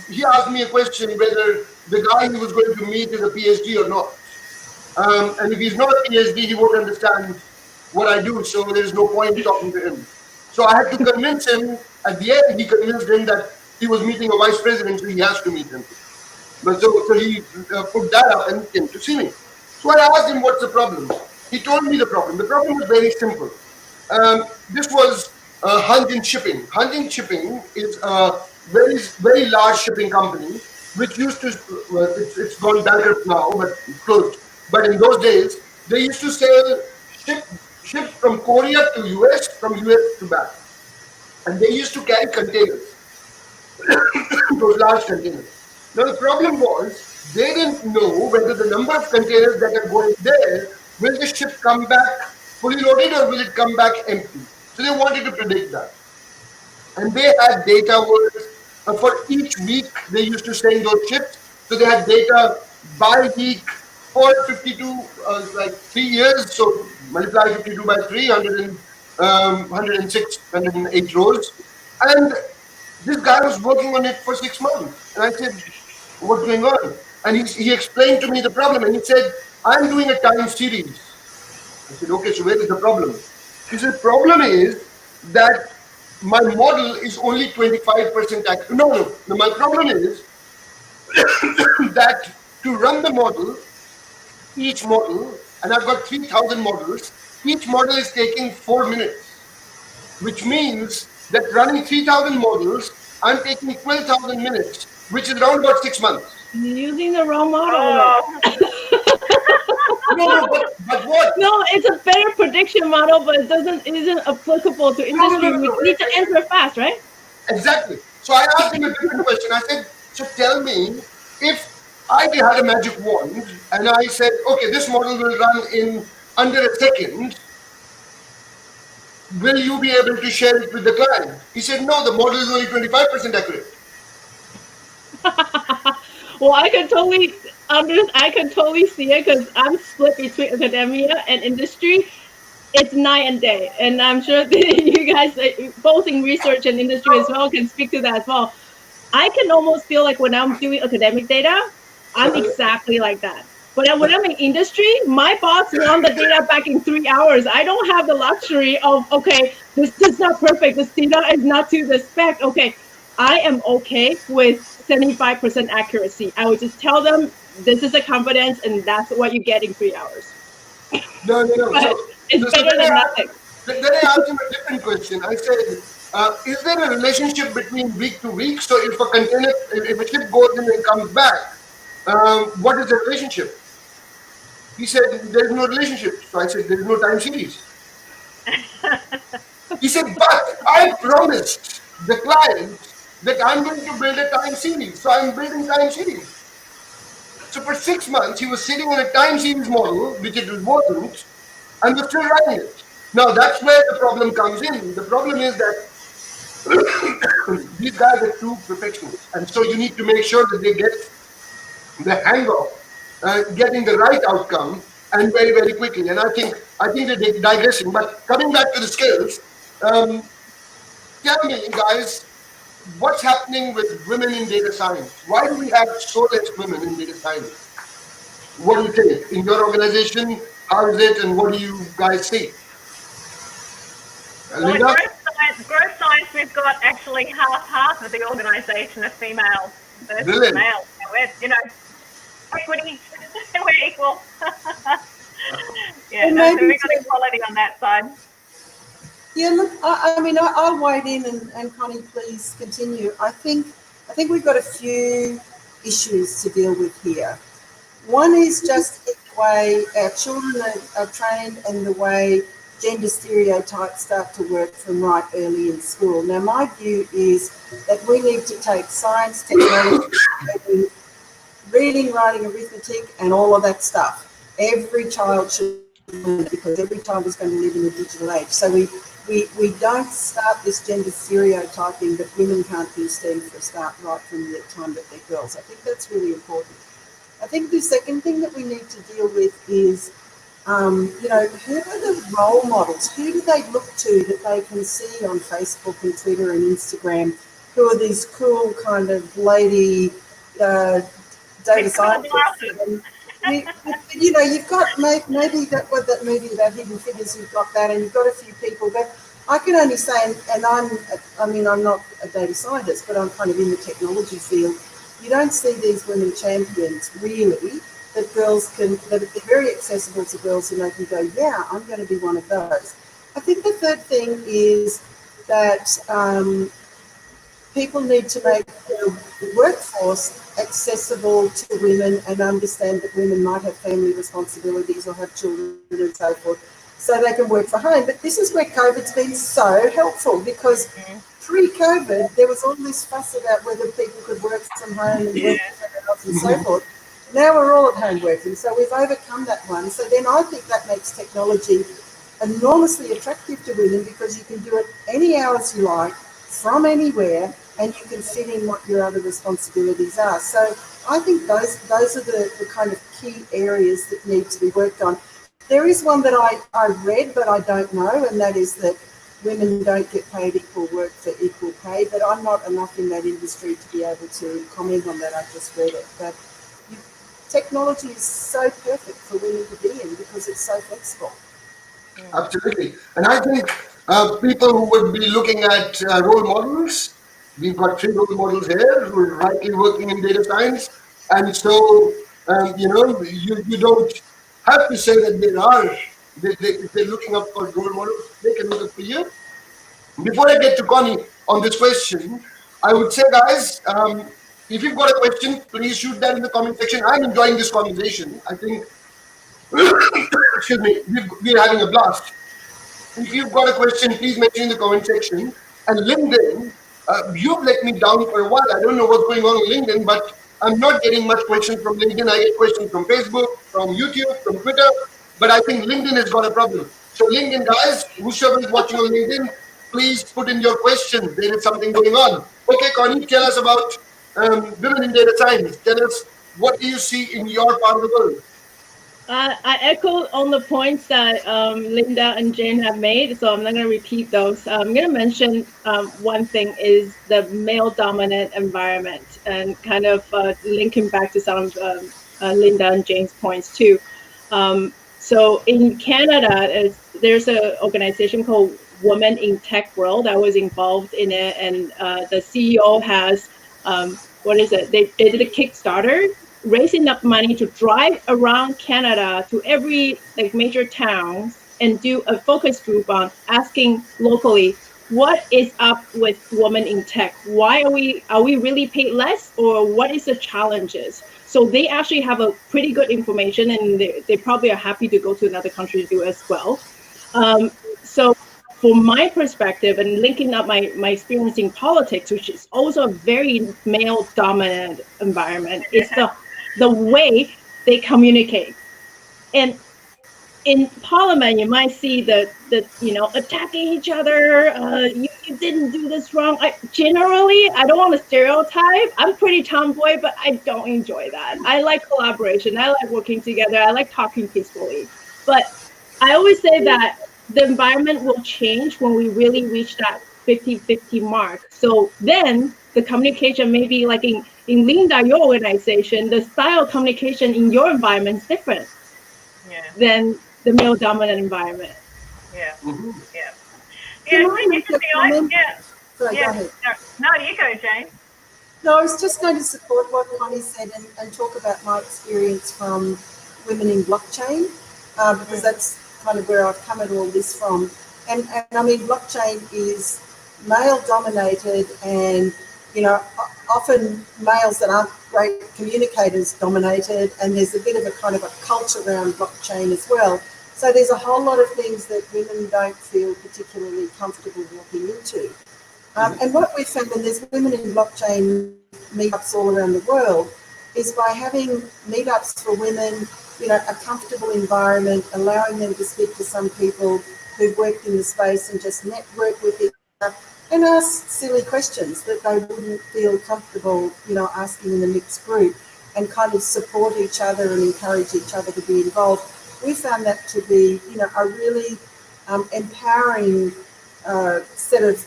He asked me a question whether the guy he was going to meet is a PhD or not. And if he's not a PhD, he won't understand what I do, so there's no point talking to him. So I had to convince him. At the end, he convinced him that he was meeting a vice president, so he has to meet him. But so he put that up and came to see me. So I asked him, "What's the problem?" He told me the problem. The problem was very simple. This was Hunting Shipping. Hunting Shipping is a very, very large shipping company, which used to, it's gone bankrupt now, but closed. But in those days, they used to sell ships from Korea to US, from US to back. And they used to carry containers, those large containers. Now the problem was they didn't know whether the number of containers that are going there, will the ship come back fully loaded or will it come back empty? So they wanted to predict that. And they had data for each week they used to send those ships. So they had data by week for 52, like 3 years. So multiply 52 by 3, 106, 108 rows. And this guy was working on it for 6 months. And I said, what's going on? And he explained to me the problem. And he said, I'm doing a time series. I said, okay, so where is the problem? He said, the problem is that my model is only 25% accurate. No. My problem is that to run the model, each model, and I've got 3,000 models, each model is taking 4 minutes, which means that running 3,000 models, I'm taking 12,000 minutes, which is around about 6 months. You're using the wrong model. Oh. No, but what? No, it's a better prediction model, but it isn't applicable to industry. No. We need to answer fast, right? Exactly. So I asked him a different question. I said, so tell me, if I had a magic wand and I said, okay, this model will run in under a second, will you be able to share it with the client? He said, no, the model is only 25% accurate. Well, I can totally see it because I'm split between academia and industry. It's night and day, and I'm sure that you guys, both in research and industry as well, can speak to that as well. I can almost feel like when I'm doing academic data, I'm exactly like that. But when I'm in industry, my boss wants the data back in 3 hours. I don't have the luxury of, okay, this is not perfect. This data is not to the spec. Okay, I am okay with 75% accuracy. I would just tell them this is a confidence, and that's what you get in 3 hours. No. But it's better than nothing. Then I asked him a different question. I said, is there a relationship between week to week? So if a ship goes in and comes back, what is the relationship? He said, there's no relationship. So I said, there's no time series. He said, but I promised the client that I'm going to build a time series. So I'm building time series. So for 6 months, he was sitting on a time series model, which it wasn't, and was still running it. Now, that's where the problem comes in. The problem is that these guys are too perfectionist. And so you need to make sure that they get the hang of getting the right outcome and very, very quickly. And I think they're digressing. But coming back to the skills, tell me, guys, what's happening with women in data science? Why do we have so less women in data science? What do you think? In your organization, how is it and what do you guys see? Well, in growth science, we've got actually half of the organisation are female versus male. We're, equity, we're equal. Yeah, so we've got equality on that side. Yeah, look, I mean, I'll wade in and Connie, please continue. I think we've got a few issues to deal with here. One is just the way our children are trained and the way gender stereotypes start to work from right early in school. Now, my view is that we need to take science, technology, reading, writing, arithmetic, and all of that stuff. Every child should learn it because every child is going to live in a digital age. So we don't start this gender stereotyping that women can't do STEM for a start right from the time that they're girls. I think that's really important. I think the second thing that we need to deal with is, who are the role models? Who do they look to that they can see on Facebook and Twitter and Instagram? Who are these cool kind of lady data scientists? You've got maybe that movie about Hidden Figures. You've got that, and you've got a few people. But I can only say, and I'm not a data scientist, but I'm kind of in the technology field. You don't see these women champions really that are very accessible to girls, and they can go, yeah, I'm going to be one of those. I think the third thing is that people need to make the workforce accessible to women and understand that women might have family responsibilities or have children and so forth, so they can work from home. But this is where COVID's been so helpful, because pre-COVID, there was all this fuss about whether people could work from home and work from emails and so forth. Now we're all at home working, so we've overcome that one. So then I think that makes technology enormously attractive to women because you can do it any hours you like, from anywhere, and you can fit in what your other responsibilities are. So I think those are the kind of key areas that need to be worked on. There is one that I read, but I don't know, and that is that women don't get paid equal work for equal pay, but I'm not enough in that industry to be able to comment on that. I just read it. But technology is so perfect for women to be in because it's so flexible. Absolutely. And I think people who would be looking at role models, we've got 3 role models here who are rightly working in data science. And so, you don't have to say that if they're looking up for role models, they can look up for you. Before I get to Connie on this question, I would say, guys, if you've got a question, please shoot that in the comment section. I'm enjoying this conversation. I think, excuse me, we're having a blast. If you've got a question, please mention in the comment section. And LinkedIn, you've let me down for a while. I don't know what's going on LinkedIn, but I'm not getting much questions from LinkedIn. I get questions from Facebook, from YouTube, from Twitter, but I think LinkedIn has got a problem. So LinkedIn guys, whoever is watching on LinkedIn, please put in your questions. There is something going on. Okay, Connie, tell us about women in data science. Tell us, what do you see in your part of the world? I echo on the points that Linda and Jane have made, so I'm not going to repeat those. I'm going to mention one thing is the male-dominant environment, and kind of linking back to some of Linda and Jane's points too. So in Canada, there's an organization called Women in Tech World. I was involved in it, and the CEO has, They did a Kickstarter, raising up money to drive around Canada to every major town and do a focus group on asking locally, what is up with women in tech? Why are we really paid less, or what is the challenges? So they actually have a pretty good information, and they probably are happy to go to another country to do as well. So from my perspective, and linking up my experience in politics, which is also a very male-dominant environment, is the way they communicate. And in Parliament, you might see the attacking each other. You didn't do this wrong. I don't want to stereotype. I'm pretty tomboy, but I don't enjoy that. I like collaboration. I like working together. I like talking peacefully. But I always say that the environment will change when we really reach that 50-50 mark. So then the communication, maybe like in Linda, your organization, the style of communication in your environment is different than the male dominant environment. Yeah. Mm-hmm. Yeah. Can Yeah, I it's make a interesting. comment? Yeah. Sorry, Yeah. go ahead. No, you go, Jane. No, I was just going to support what Connie said and talk about my experience from women in blockchain, because that's kind of where I've come at all this from. And I mean, blockchain is male dominated, and often males that aren't great communicators dominated, and there's a bit of a kind of a culture around blockchain as well. So there's a whole lot of things that women don't feel particularly comfortable walking into. And what we've found, and there's women in blockchain meetups all around the world, is by having meetups for women, a comfortable environment, allowing them to speak to some people who've worked in the space and just network with each other and ask silly questions that they wouldn't feel comfortable, asking in a mixed group, and kind of support each other and encourage each other to be involved. We found that to be, a really empowering set of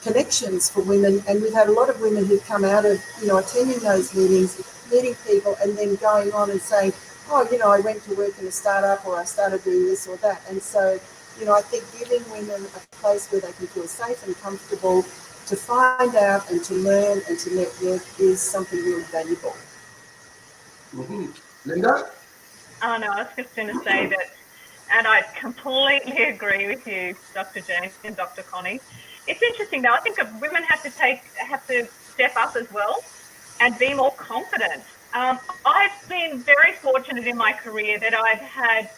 connections for women, and we've had a lot of women who've come out of attending those meetings, meeting people, and then going on and saying, oh, I went to work in a startup, or I started doing this or that. And so I think giving women a place where they can feel safe and comfortable to find out and to learn and to network is something really valuable. Mm-hmm. Linda? Oh, no, I was just going to say that, and I completely agree with you, Dr. Jane and Dr. Connie. It's interesting, though. I think women have to step up as well and be more confident. I've been very fortunate in my career that I've had,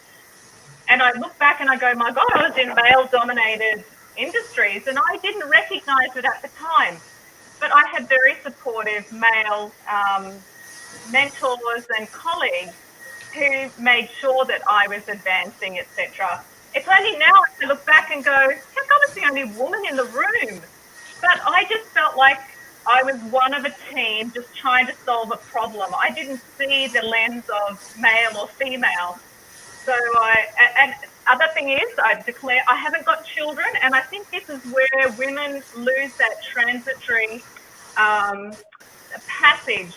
and I look back and I go, my God, I was in male-dominated industries, and I didn't recognize it at the time. But I had very supportive male mentors and colleagues who made sure that I was advancing, etc. It's only now I look back and go, how come I was the only woman in the room? But I just felt like I was one of a team just trying to solve a problem. I didn't see the lens of male or female. So and other thing is, I declare I haven't got children, and I think this is where women lose that transitory passage,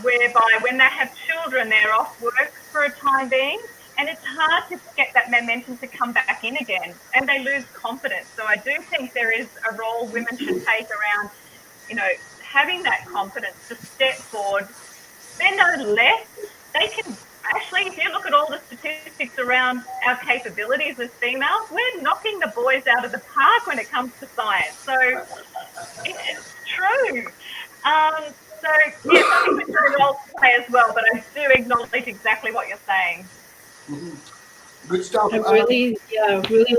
whereby when they have children, they're off work for a time being, and it's hard to get that momentum to come back in again, and they lose confidence. So I do think there is a role women should take around, having that confidence to step forward. They're no less. They can actually, if you look at all the statistics around our capabilities as females, we're knocking the boys out of the park when it comes to science. So it's true. So yes, I think we've got a role to play as well, but I do acknowledge exactly what you're saying. Good stuff. I really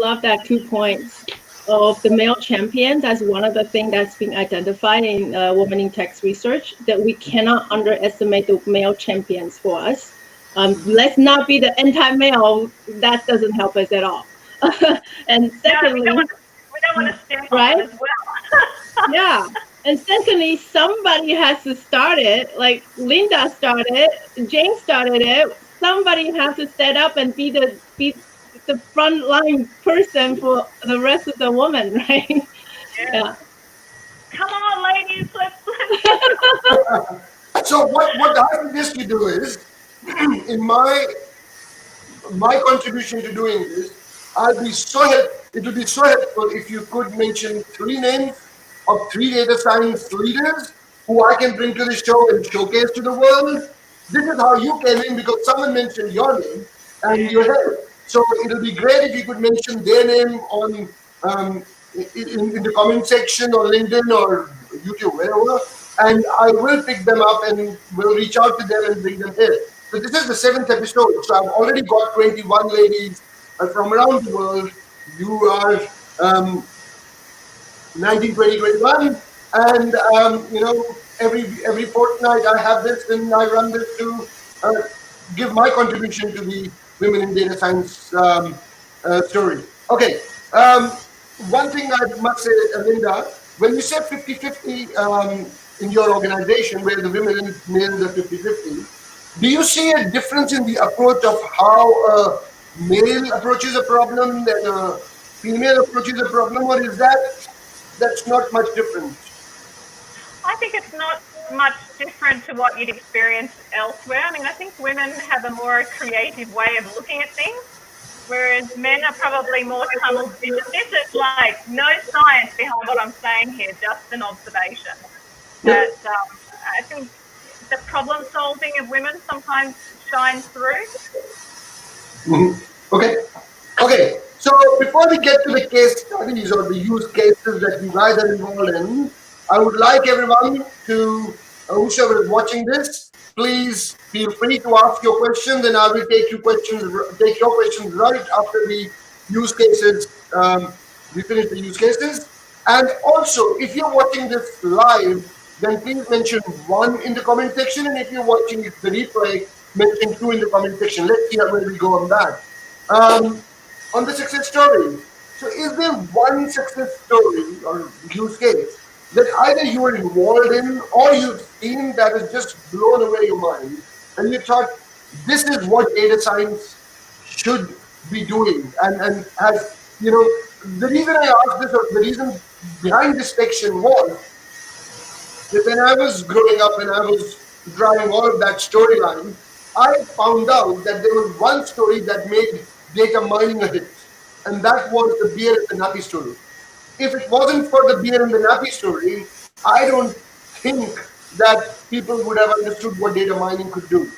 love that 2 points of the male champions as one of the things that's being identified in Women in Tech research, that we cannot underestimate the male champions for us. Let's not be the anti-male. That doesn't help us at all. And secondly, we don't want to stand right? as well. Yeah. And secondly, somebody has to start it. Like Linda started it, Jane started it. Somebody has to stand up and be the frontline person for the rest of the women, right? Yeah. Come on, ladies, let's. So what I suggest you do is, in my contribution to doing this, it would be so helpful if you could mention 3 names of 3 data science leaders who I can bring to the show and showcase to the world. This is how you came in, because someone mentioned your name and your head. So it'll be great if you could mention their name on in the comment section or LinkedIn or YouTube, wherever, and I will pick them up and will reach out to them and bring them here. So this is the 7th episode. So I've already got 21 ladies from around the world. You are 19, 20, 21, and every fortnight I have this, and I run this to give my contribution to the Women in Data Science story. Okay, one thing I must say, Linda, when you said 50-50 in your organization, where the women and males are 50-50, do you see a difference in the approach of how a male approaches a problem and a female approaches a problem, or is that's not much different? I think it's not much different to what you'd experience elsewhere. I mean, I think women have a more creative way of looking at things, whereas men are probably more tunnel vision. This is like no science behind what I'm saying here, just an observation. But I think the problem solving of women sometimes shines through. Okay. So before we get to the case studies or the use cases that you guys are involved in, I would like everyone to, whoever is watching this, please feel free to ask your questions, and I will take your questions right after the use cases. We finish the use cases. And also, if you're watching this live, then please mention 1 in the comment section, and if you're watching the replay, mention 2 in the comment section. Let's see where we go on that. On the success story, so is there one success story or use case that either you were involved in or you've seen that has just blown away your mind, and you thought this is what data science should be doing? And as you know, the reason I asked this, or the reason behind this section, was that when I was growing up and I was driving all of that storyline, I found out that there was one story that made data mining a hit, and that was the beer and the nappy story. If it wasn't for the beer and the nappy story, I don't think that people would have understood what data mining could do.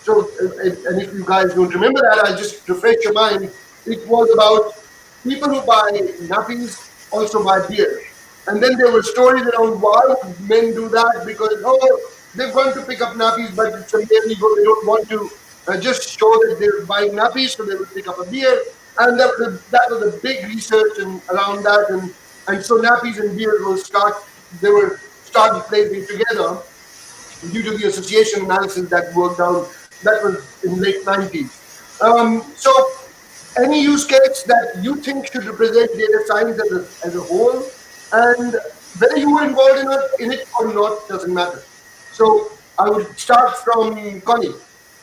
So, and if you guys don't remember that, I'll just refresh your mind. It was about people who buy nappies also buy beer. And then there were stories around why men do that, because, they've gone to pick up nappies, but it's a male ego. They don't want to just show that they're buying nappies, so they will pick up a beer. And that was a big research around that, and so nappies and beer will start placing together. due to the association analysis that worked out. That was in late 90s. So any use case that you think should represent data science as a whole, and whether you were involved in it or not doesn't matter. So I would start from Connie.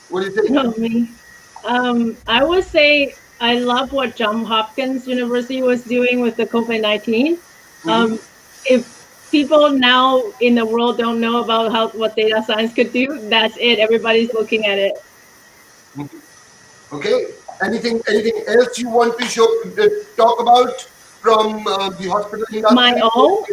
What do you think? No, me. I would say I love what Johns Hopkins University was doing with the COVID-19. If people now in the world don't know about what data science could do, that's it. Everybody's looking at it. Okay. Anything else you want to talk about from the hospital My industry? own,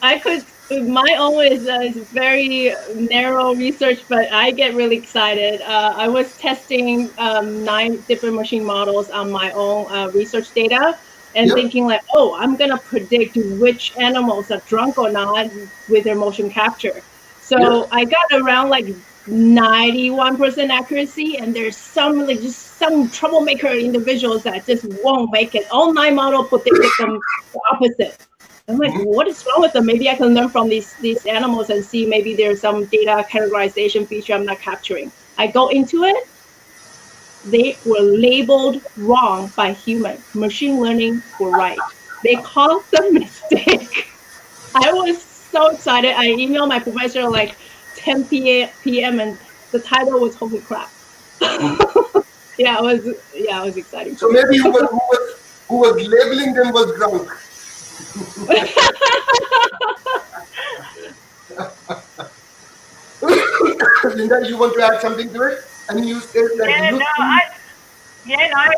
I could. My own is very narrow research, but I get really excited. I was testing 9 different machine models on my own research data, and Yep. thinking like, oh, I'm gonna predict which animals are drunk or not with their motion capture. So Yep. I got around like 91% accuracy, and there's some like just some troublemaker individuals that just won't make it. All 9 models predicted them the opposite. I'm like, what is wrong with them? Maybe I can learn from these animals and see maybe there's some data categorization feature I'm not capturing. I go into it. They were labeled wrong by human. Machine learning were right. They caused a mistake. I was so excited. I emailed my professor like 10 p.m. and the title was "Holy crap." Yeah, it was exciting. So maybe who was labeling them was drunk. Linda, you want to add something to it? Any use case that you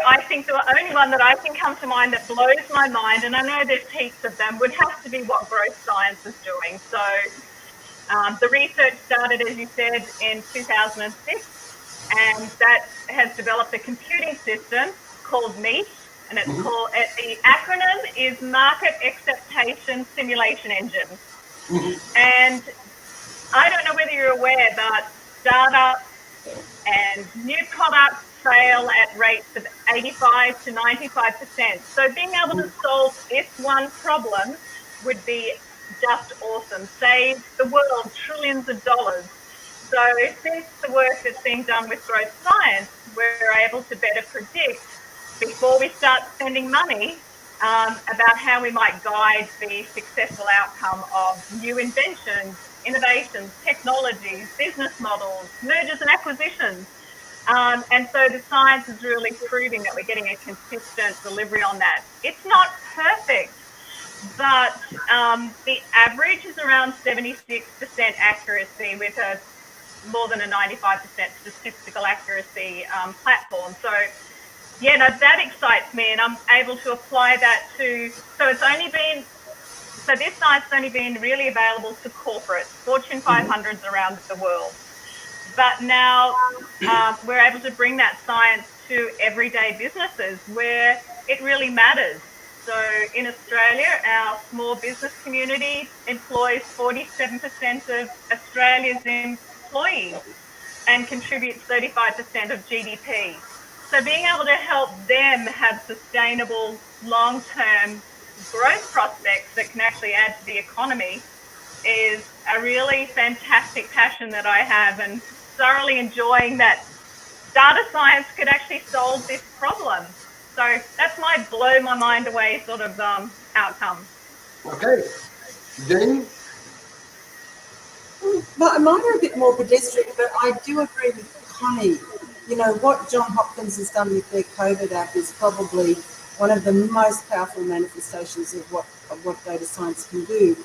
I think the only one that I can come to mind that blows my mind, and I know there's heaps of them, would have to be what growth science is doing. So the research started, as you said, in 2006, and that has developed a computing system called MEAT, and it's called, the acronym is Market Acceptation Simulation Engine. And I don't know whether you're aware, but startups and new products fail at rates of 85 to 95%. So being able to solve this one problem would be just awesome. Save the world trillions of dollars. So since the work that's being done with growth science, we're able to better predict before we start spending money about how we might guide the successful outcome of new inventions, innovations, technologies, business models, mergers and acquisitions. And so the science is really proving that we're getting a consistent delivery on that. It's not perfect, but the average is around 76% accuracy with a more than a 95% statistical accuracy platform. So yeah, no, that excites me, and I'm able to apply that to, so this science has only been really available to corporates, Fortune 500s around the world. But now we're able to bring that science to everyday businesses where it really matters. So in Australia, our small business community employs 47% of Australia's employees and contributes 35% of GDP. So being able to help them have sustainable long-term growth prospects that can actually add to the economy is a really fantastic passion that I have, and thoroughly enjoying that data science could actually solve this problem. So that's my blow my mind away sort of outcome. Okay. Jane? Well, mine are a bit more pedestrian, but I do agree with Connie. You know, what Johns Hopkins has done with their COVID app is probably one of the most powerful manifestations of what data science can do.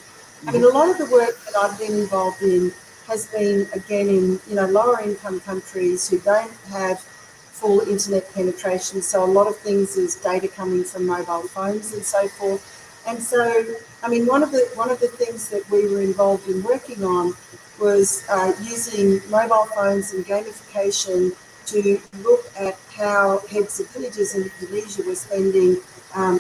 I mean, a lot of the work that I've been involved in has been, again, in, you know, lower income countries who don't have full internet penetration. So a lot of things is data coming from mobile phones and so forth. And so, I mean, one of the things that we were involved in working on was using mobile phones and gamification to look at how heads of villages in Indonesia were spending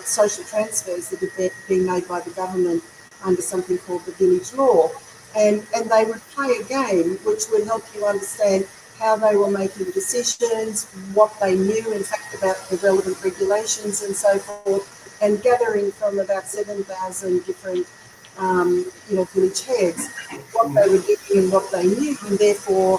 social transfers that had been made by the government under something called the village law. And they would play a game which would help you understand how they were making decisions, what they knew, in fact, about the relevant regulations and so forth, and gathering from about 7,000 different village heads, what they were doing and what they knew, and therefore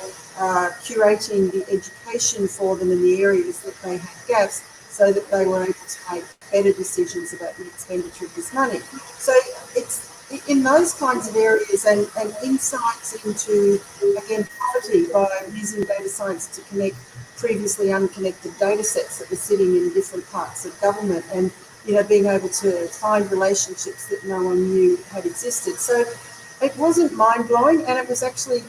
curating the education for them in the areas that they had gaps so that they were able to make better decisions about the expenditure of this money. So it's in those kinds of areas and insights into, again, poverty by using data science to connect previously unconnected data sets that were sitting in different parts of government and, being able to find relationships that no one knew had existed. So it wasn't mind-blowing, and it was actually,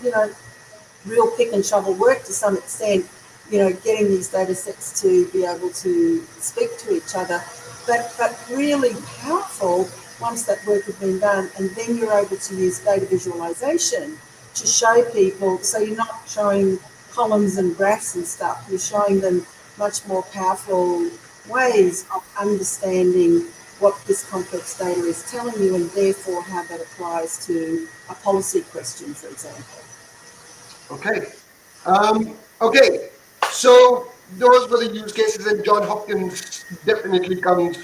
real pick and shovel work to some extent, getting these data sets to be able to speak to each other, but really powerful once that work had been done. And then you're able to use data visualization to show people, so you're not showing columns and graphs and stuff, you're showing them much more powerful ways of understanding what this complex data is telling you, and therefore how that applies to a policy question, for example. Okay. Okay. So those were the use cases, and John Hopkins definitely comes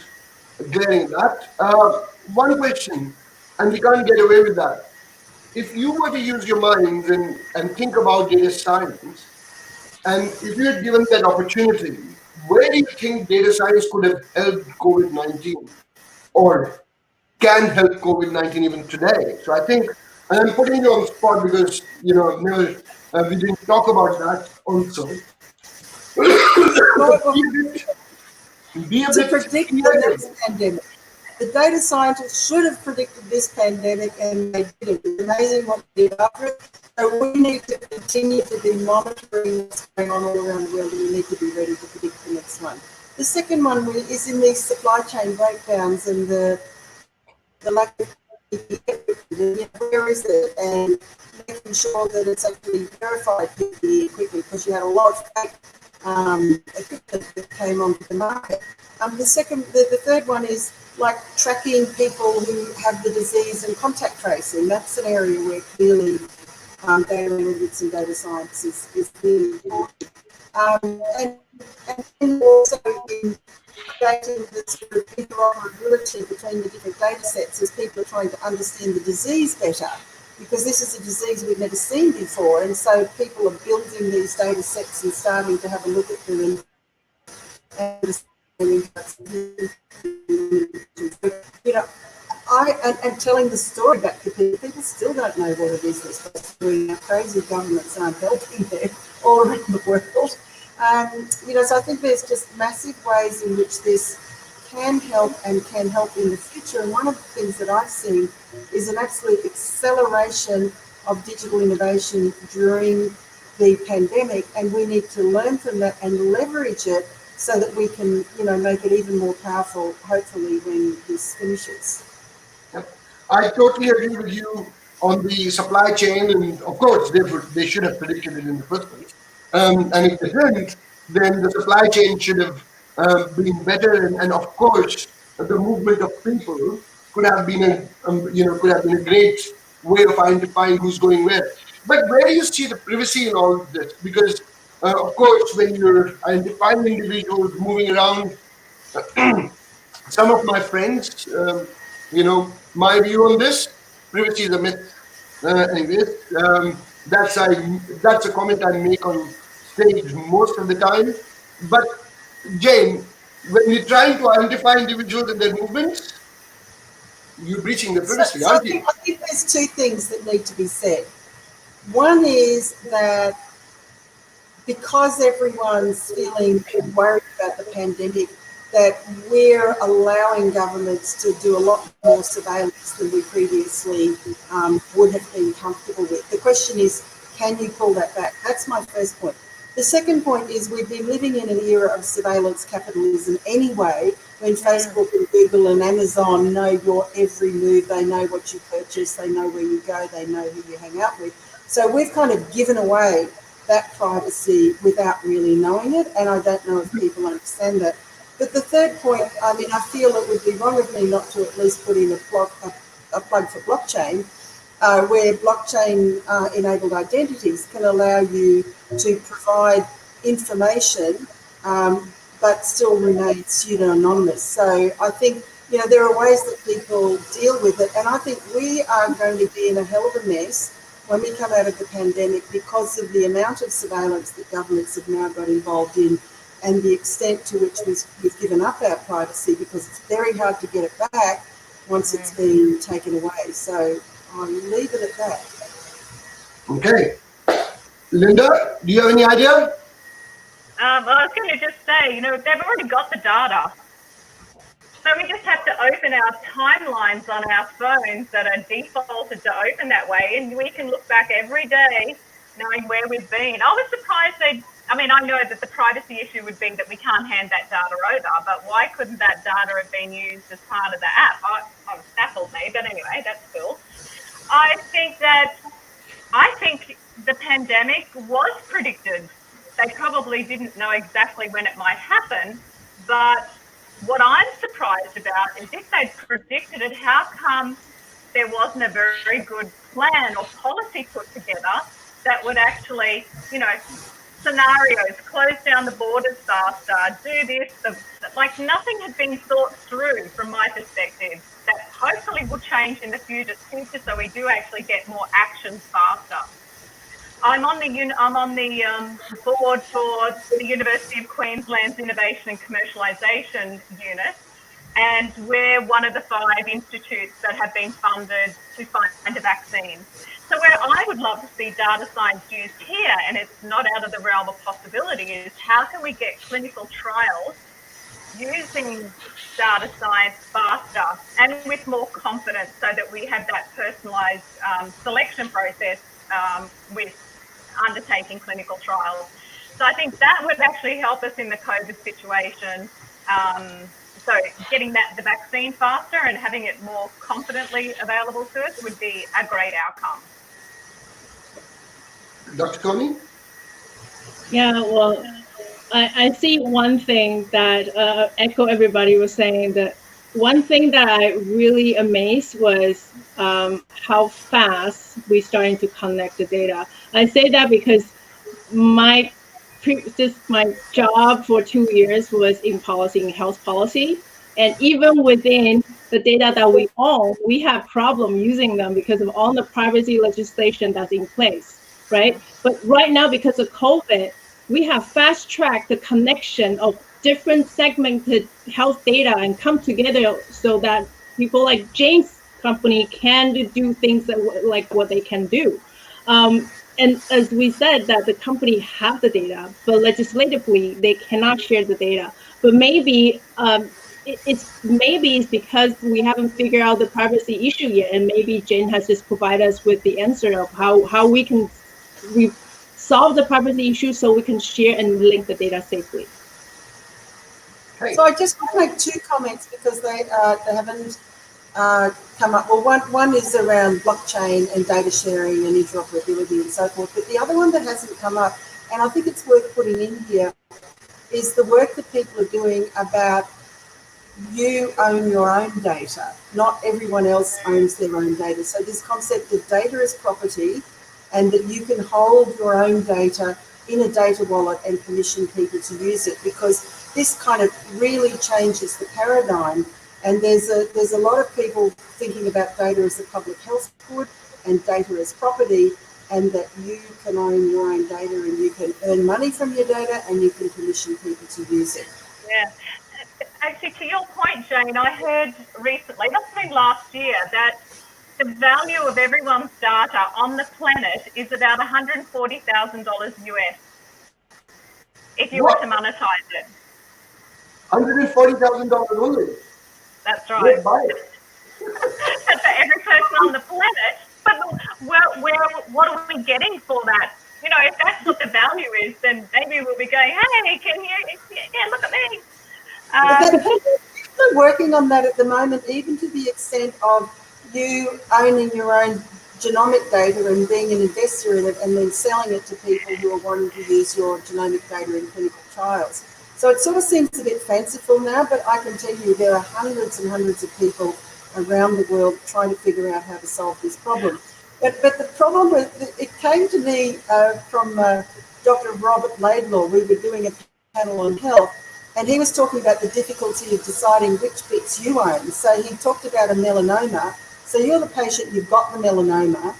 glaring at that. One question, and we can't get away with that. If you were to use your minds and think about data science, and if you had given that opportunity, where do you think data science could have helped COVID-19, or can help COVID-19 even today? So I think, and I'm putting you on the spot because, Neil, we didn't talk about that also. Be a To bit predict the creative. next pandemic. The data scientists should have predicted this pandemic, and they did it. It's amazing what they did after it. So we need to continue to be monitoring what's going on all around the world, and we need to be ready to predict the next one. The second one is in these supply chain breakdowns and the lack of where is it, and making sure that it's actually verified quickly, because you had a lot of fake equipment that came onto the market. The third one is like tracking people who have the disease and contact tracing. That's an area where clearly data analytics and data science is really important. And also in creating the sort of interoperability between the different data sets as people are trying to understand the disease better, because this is a disease we've never seen before, and so people are building these data sets and starting to have a look at them and and telling the story back to people. People still don't know what it is that's supposed to be doing. Our crazy governments aren't helping there all around the world. So I think there's just massive ways in which this can help and can help in the future. And one of the things that I've seen is an absolute acceleration of digital innovation during the pandemic, and we need to learn from that and leverage it so that we can, make it even more powerful, hopefully, when this finishes. Yep. I totally agree with you on the supply chain, and of course they should have predicted it in the first place. And if they didn't, then the supply chain should have been better, and of course the movement of people could have been a great way of identifying who's going where. But where do you see the privacy in all of this? Because of course, when you're identifying individuals moving around, some of my friends, my view on this: privacy is a myth. Anyways, that's a comment I make on stage most of the time. But Jane, when you're trying to identify individuals and their movements, you're breaching the privacy, So aren't you? I think there's two things that need to be said. One is that because everyone's feeling worried about the pandemic, that we're allowing governments to do a lot more surveillance than we previously would have been comfortable with. The question is, can you pull that back? That's my first point. The second point is we've been living in an era of surveillance capitalism anyway, when Facebook and Google and Amazon know your every move, they know what you purchase, they know where you go, they know who you hang out with. So we've kind of given away that privacy without really knowing it, and I don't know if people understand that. But the third point, I feel it would be wrong of me not to at least put in a plug for blockchain, where blockchain-enabled identities can allow you to provide information, but still remain pseudo-anonymous. So I think you know, there are ways that people deal with it. And I think we are going to be in a hell of a mess when we come out of the pandemic because of the amount of surveillance that governments have now got involved in and the extent to which we've given up our privacy, because it's very hard to get it back once it's been taken away. So I'll leave it at that. Okay. Linda, do you have any idea? Well, I was going to just say, you know, they've already got the data. So we just have to open our timelines on our phones that are defaulted to open that way, and we can look back every day knowing where we've been. I was surprised I know that the privacy issue would be that we can't hand that data over, but why couldn't that data have been used as part of the app? It baffled me, but anyway, that's cool. I think the pandemic was predicted. They probably didn't know exactly when it might happen, but what I'm surprised about is if they'd predicted it, how come there wasn't a very good plan or policy put together that would actually, you know, scenarios, close down the borders faster, do this, like nothing had been thought through from my perspective that hopefully will change in the future so we do actually get more actions faster. I'm on the board for the University of Queensland's Innovation and Commercialisation Unit, and we're one of the 5 institutes that have been funded to find a vaccine. So where I would love to see data science used here, and it's not out of the realm of possibility, is how can we get clinical trials using data science faster and with more confidence so that we have that personalised selection process with undertaking clinical trials. So I think that would actually help us in the COVID situation. So getting the vaccine faster and having it more confidently available to us would be a great outcome. Dr. Conny? Yeah, well, I see one thing that echo everybody was saying, that one thing that I really amazed was how fast we starting to connect the data. I say that because my job for 2 years was in policy, in health policy. And even within the data that we own, we have problem using them because of all the privacy legislation that's in place, right? But right now, because of COVID, we have fast-tracked the connection of different segmented health data and come together so that people like Jane's company can do things that, like what they can do. And as we said, that the company have the data, but legislatively they cannot share the data. But maybe it's because we haven't figured out the privacy issue yet, and maybe Jane has just provided us with the answer of how we can solve the privacy issue so we can share and link the data safely. Hey. So I just want to make 2 comments because they haven't come up. Well, one is around blockchain and data sharing and interoperability and so forth. But the other one that hasn't come up, and I think it's worth putting in here, is the work that people are doing about you own your own data. Not everyone else owns their own data. So this concept of data as property, and that you can hold your own data in a data wallet and permission people to use it, because this kind of really changes the paradigm. And there's a lot of people thinking about data as a public health good and data as property, and that you can own your own data and you can earn money from your data and you can permission people to use it. Yeah. Actually, to your point, Jane, I heard recently, must have been last year, that the value of everyone's data on the planet is about $140,000 US if you were to monetize it. $140,000 only. That's right. Let's buy it. That's for every person on the planet. But what are we getting for that? You know, if that's what the value is, then maybe we'll be going, hey, can you, yeah, look at me. People are working on that at the moment, even to the extent of you owning your own genomic data and being an investor in it and then selling it to people who are wanting to use your genomic data in clinical trials. So it sort of seems a bit fanciful now, but I can tell you there are hundreds and hundreds of people around the world trying to figure out how to solve this problem. But the problem with it came to me from Dr. Robert Laidlaw. We were doing a panel on health, And he was talking about the difficulty of deciding which bits you own. So he talked about a melanoma. So you're the patient, you've got the melanoma.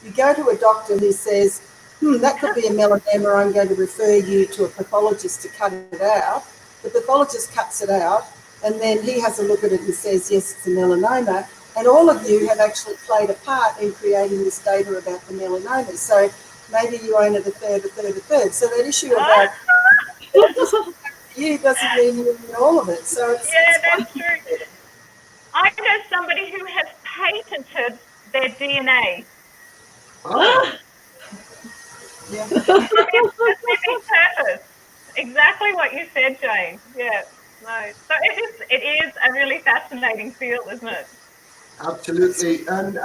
You go to a doctor who says, that could be a melanoma, I'm going to refer you to a pathologist to cut it out. The pathologist cuts it out, and then he has a look at it and says, yes, it's a melanoma. And all of you have actually played a part in creating this data about the melanoma. So maybe you own it a third, a third, a third. So that issue about you doesn't mean you own all of it. So it's, that's true. I know somebody who has patented their DNA. Oh. yeah. For a specific purpose. Exactly what you said, Jane. Yeah. No. So it is a really fascinating field, isn't it? Absolutely, and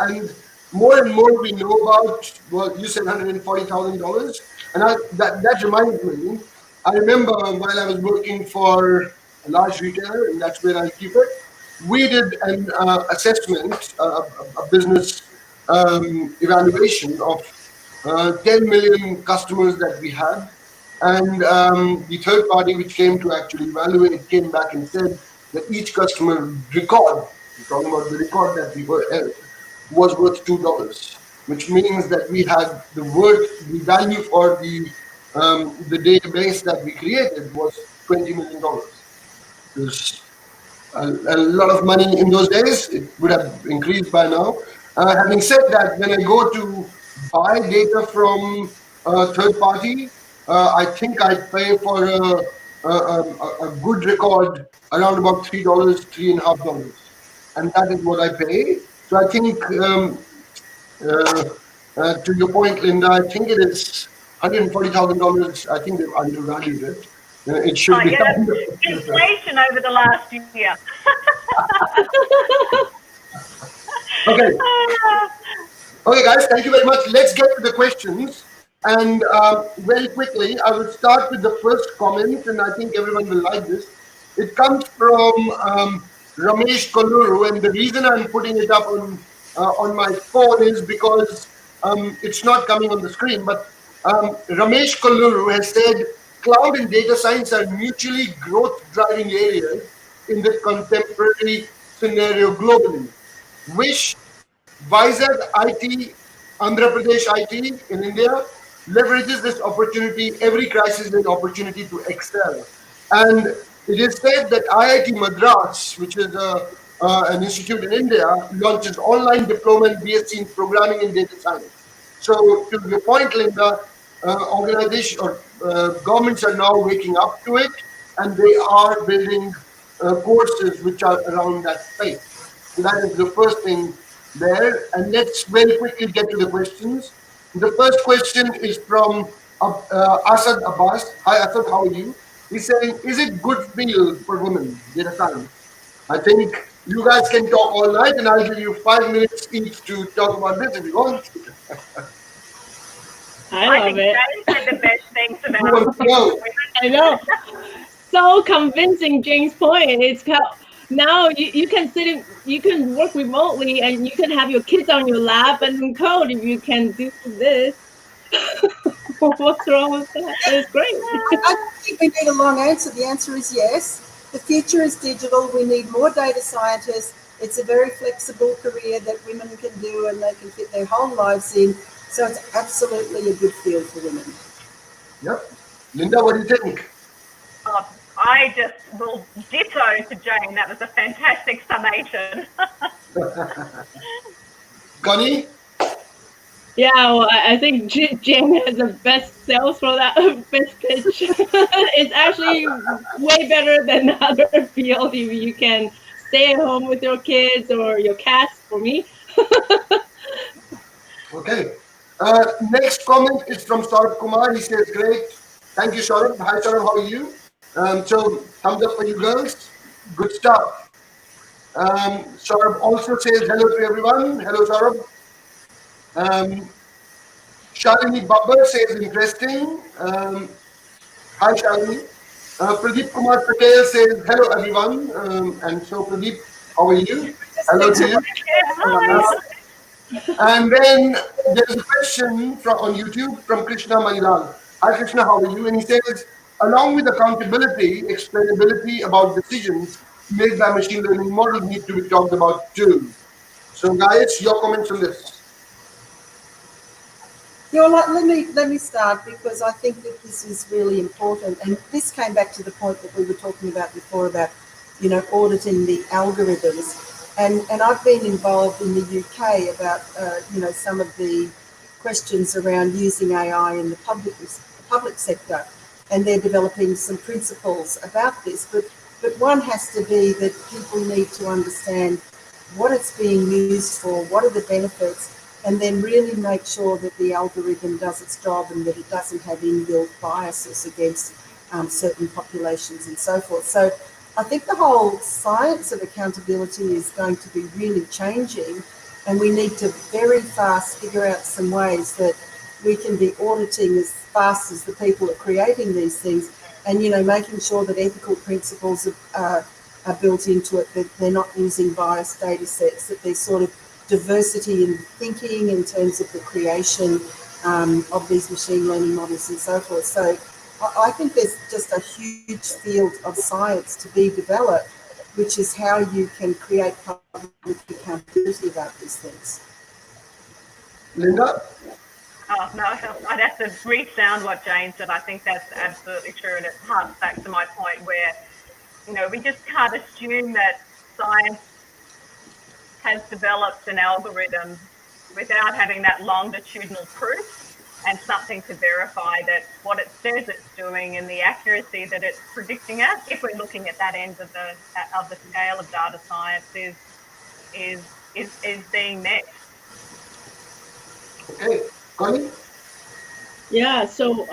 more and more we know about. Well, you said $140,000, and that reminds me. I remember while I was working for a large retailer, and that's where I keep it. We did an assessment, a business evaluation of 10 million customers that we had, and the third party which came to actually evaluate came back and said that each customer record, we're talking about the record that we were held, was worth $2, which means that we had the value for the database that we created was $20 million. It was a lot of money in those days. It would have increased by now. Having said that, when I go to buy data from a third party, I think I pay for a good record around about $3, $3.50, and that is what I pay. So I think, to your point, Linda, I think it is $140,000. I think they've undervalued it. It should be. Yeah, inflation over the last year. Okay. Okay, guys, thank you very much. Let's get to the questions. And very quickly, I will start with the first comment, and I think everyone will like this. It comes from Ramesh Kolluru, and the reason I'm putting it up on my phone is because it's not coming on the screen. But Ramesh Kolluru has said, cloud and data science are mutually growth-driving areas in the contemporary scenario globally. Wish Vizag IT, Andhra Pradesh IT in India leverages this opportunity. Every crisis is an opportunity to excel. And it is said that IIT Madras, which is an institute in India, launches online diploma and BSc in programming and data science. So to your point, Linda, organizations or governments are now waking up to it, and they are building courses which are around that space. So that is the first thing there. And let's very quickly get to the questions. The first question is from Asad Abbas. Hi Asad, how are you? He's saying, is it good field for women, data science? I think you guys can talk all night, and I'll give you 5 minutes each to talk about this if you want. I love it. Jane said the best things about I know. So convincing, James' point. It's now you can you can work remotely, and you can have your kids on your lap and code if you can do this. What's wrong with that? It's great. I don't think we need a long answer. The answer is yes. The future is digital. We need more data scientists. It's a very flexible career that women can do, and they can fit their whole lives in. So it's absolutely a good field for women. Yep. Linda, what do you think? I just will ditto to Jane. That was a fantastic summation. Connie? Yeah, well, I think Jane has the best sales for that best pitch. It's actually way better than other field if you can stay at home with your kids or your cats, for me. Okay. Next comment is from Saurabh Kumar. He says, great. Thank you, Saurabh. Hi, Saurabh. How are you? So, thumbs up for you girls. Good stuff. Saurabh also says hello to everyone. Hello, Saurabh. Shalini Babbar says interesting. Hi, Shalini. Pradeep Kumar Patel says hello, everyone. And so, Pradeep, how are you? Hello to you. And then there's a question on YouTube from Krishna Manilal. Hi Krishna, how are you? And he says, along with accountability, explainability about decisions made by machine learning models need to be talked about too. So guys, your comments on this? Yeah, well, let me start, because I think that this is really important, and this came back to the point that we were talking about before about, auditing the algorithms, and I've been involved in the UK about some of the questions around using AI in the public sector, and they're developing some principles about this, but one has to be that people need to understand what it's being used for, what are the benefits, and then really make sure that the algorithm does its job and that it doesn't have inbuilt biases against certain populations and so forth. So I think the whole science of accountability is going to be really changing, and we need to very fast figure out some ways that we can be auditing as fast as the people are creating these things, and making sure that ethical principles are built into it, that they're not using biased data sets, that there's sort of diversity in thinking in terms of the creation of these machine learning models and so forth. So I think there's just a huge field of science to be developed, which is how you can create public accountability about these things. Linda? Oh, no, I'd have to re-sound what Jane said. I think that's absolutely true, and it harks back to my point where, we just can't assume that science has developed an algorithm without having that longitudinal proof and something to verify that what it says it's doing and the accuracy that it's predicting at, if we're looking at that end of the scale of data science, is being met. Okay, Connie? Yeah, so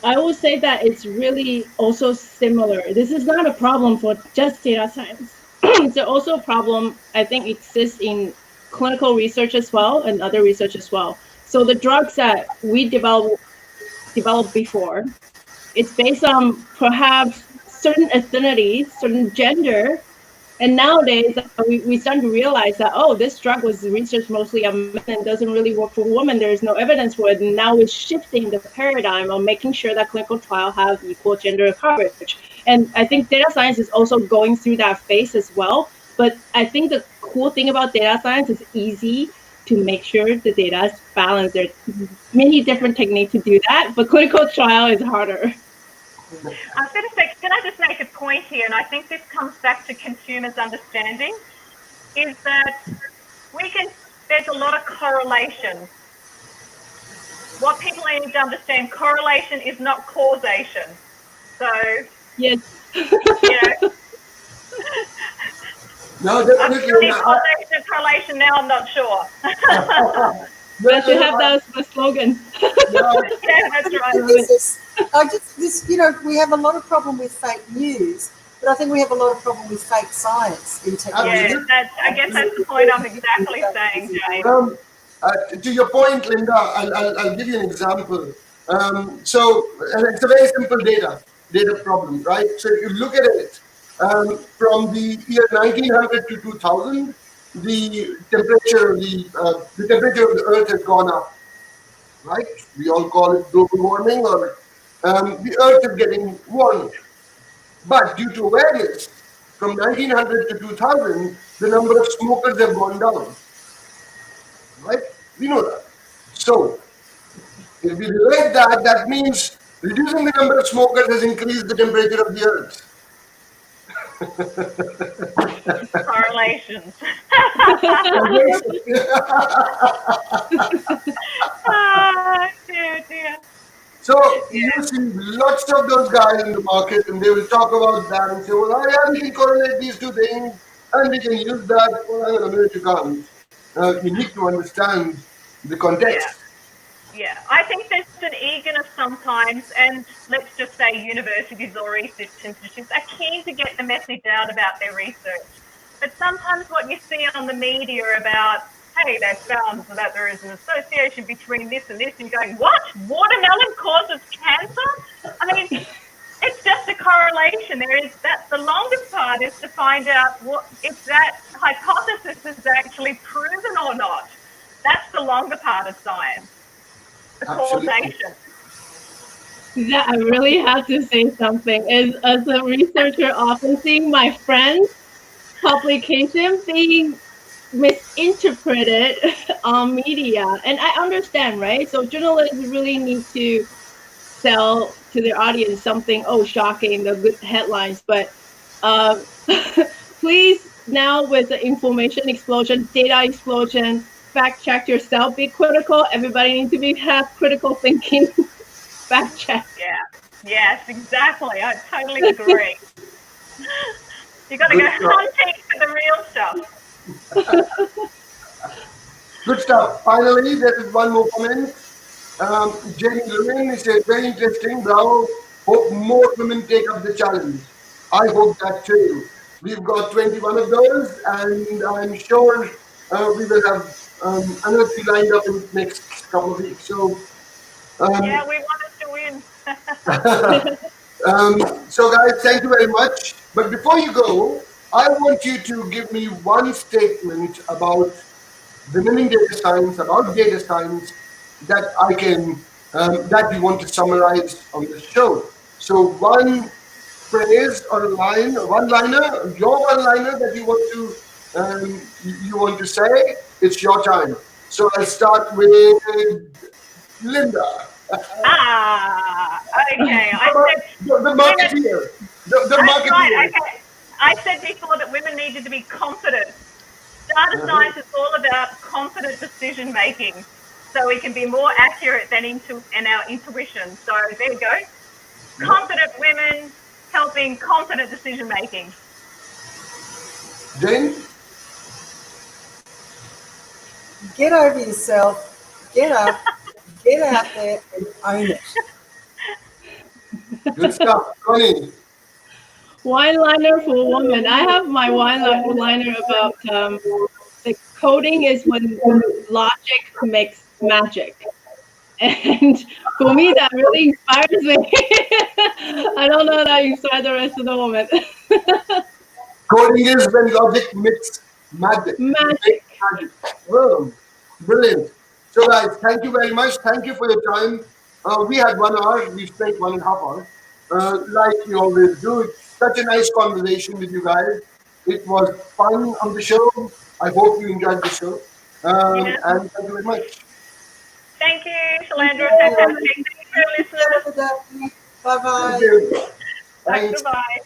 I will say that it's really also similar. This is not a problem for just data science. It's also a problem, I think, exists in clinical research as well and other research as well. So the drugs that we developed before, it's based on perhaps certain ethnicity, certain gender. And nowadays, we start to realize that, oh, this drug was researched mostly on men and doesn't really work for women. There's no evidence for it. And now we're shifting the paradigm of making sure that clinical trials have equal gender coverage. And I think data science is also going through that phase as well. But I think the cool thing about data science is easy to make sure the data is balanced. There's many different techniques to do that, but clinical trial is harder. I was going to say, can I just make a point here? And I think this comes back to consumers' understanding, is that there's a lot of correlation. What people need to understand, correlation is not causation. So, Yes. No, I'm definitely. studying causation and correlation now, I'm not sure. That should have that as the slogan. Yeah, that's right. We have a lot of problem with fake news, but I think we have a lot of problem with fake science in technology. Yeah, I guess that's the point I'm exactly saying, Jane. To your point, Linda, I'll give you an example. So it's a very simple data problem, right? So if you look at it, from the year 1900 to 2000, the temperature of the Earth has gone up, right? We all call it global warming, or the Earth is getting warmed. But due to awareness, from 1900 to 2000, the number of smokers have gone down, right? We know that. So if we relate that, that means reducing the number of smokers has increased the temperature of the Earth. Correlations. Dear. So you see lots of those guys in the market, and they will talk about that and say, well, yeah, we can correlate these two things, and we can use that. Well, hang on a minute, you can't. You need to understand the context. Yeah, I think there's an eagerness sometimes, and let's just say universities or research institutes are keen to get the message out about their research. But sometimes what you see on the media about, hey, they found that there is an association between this and this, and you're going, what? Watermelon causes cancer? I mean, it's just a correlation. The longest part is to find out if that hypothesis is actually proven or not. That's the longer part of science. The causation. Yeah, I really have to say something. As a researcher, often seeing my friends' publication being misinterpreted on media, and I understand, right? So journalists really need to sell to their audience something, oh, shocking, the good headlines, but please, now with the information explosion, data explosion, fact check yourself, be critical. Everybody needs to have critical thinking. Fact check. Yeah. Yes, exactly. I totally agree. You got to Good go stuff. hunting for the real stuff. Good stuff. Finally, there is one more comment. Jenny Lin says, very interesting. Bravo. Hope more women take up the challenge. I hope that too. We've got 21 of those, and I'm sure we will have another 3 lined up in the next couple of weeks. So, Yeah, we wanted to win. so guys, thank you very much. But before you go, I want you to give me one statement about women in data science, about data science, that I can that you want to summarize on the show. So one phrase or a line, one-liner, your one-liner that you want to you want to say. It's your time. So I'll start with Linda. Okay. The marketeer. The That's marketeer. right. Okay. I said before that women needed to be confident. Data science is all about confident decision making, so we can be more accurate than in our intuition. So there you go. Confident women helping confident decision making. Jane? Get over yourself, get up, get out there and own it. Good stuff. Connie? One-liner for women. I have my one-liner about the coding is when logic makes magic. And for me, that really inspires me. I don't know that inspires the rest of the women. Coding is when logic meets magic. Magic. Oh, brilliant. So guys, thank you very much. Thank you for your time. We had 1 hour. We spent 1.5 hours. Like we always do. It's such a nice conversation with you guys. It was fun on the show. I hope you enjoyed the show. Yeah. And thank you very much. Thank you, Shalandra. Fantastic. Thank you, listeners. Bye-bye. Thank you. Thanks. Goodbye.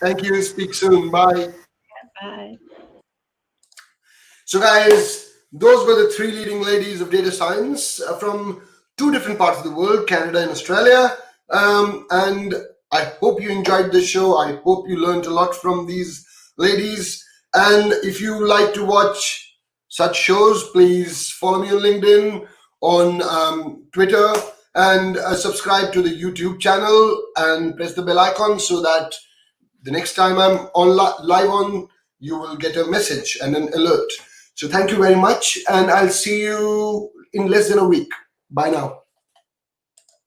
Thank you. Speak soon. Bye. Bye. So guys, those were the 3 leading ladies of data science from 2 different parts of the world, Canada and Australia. And I hope you enjoyed the show. I hope you learned a lot from these ladies. And if you like to watch such shows, please follow me on LinkedIn, on Twitter, and subscribe to the YouTube channel and press the bell icon so that the next time I'm on live on, you will get a message and an alert. So thank you very much, and I'll see you in less than a week. Bye now.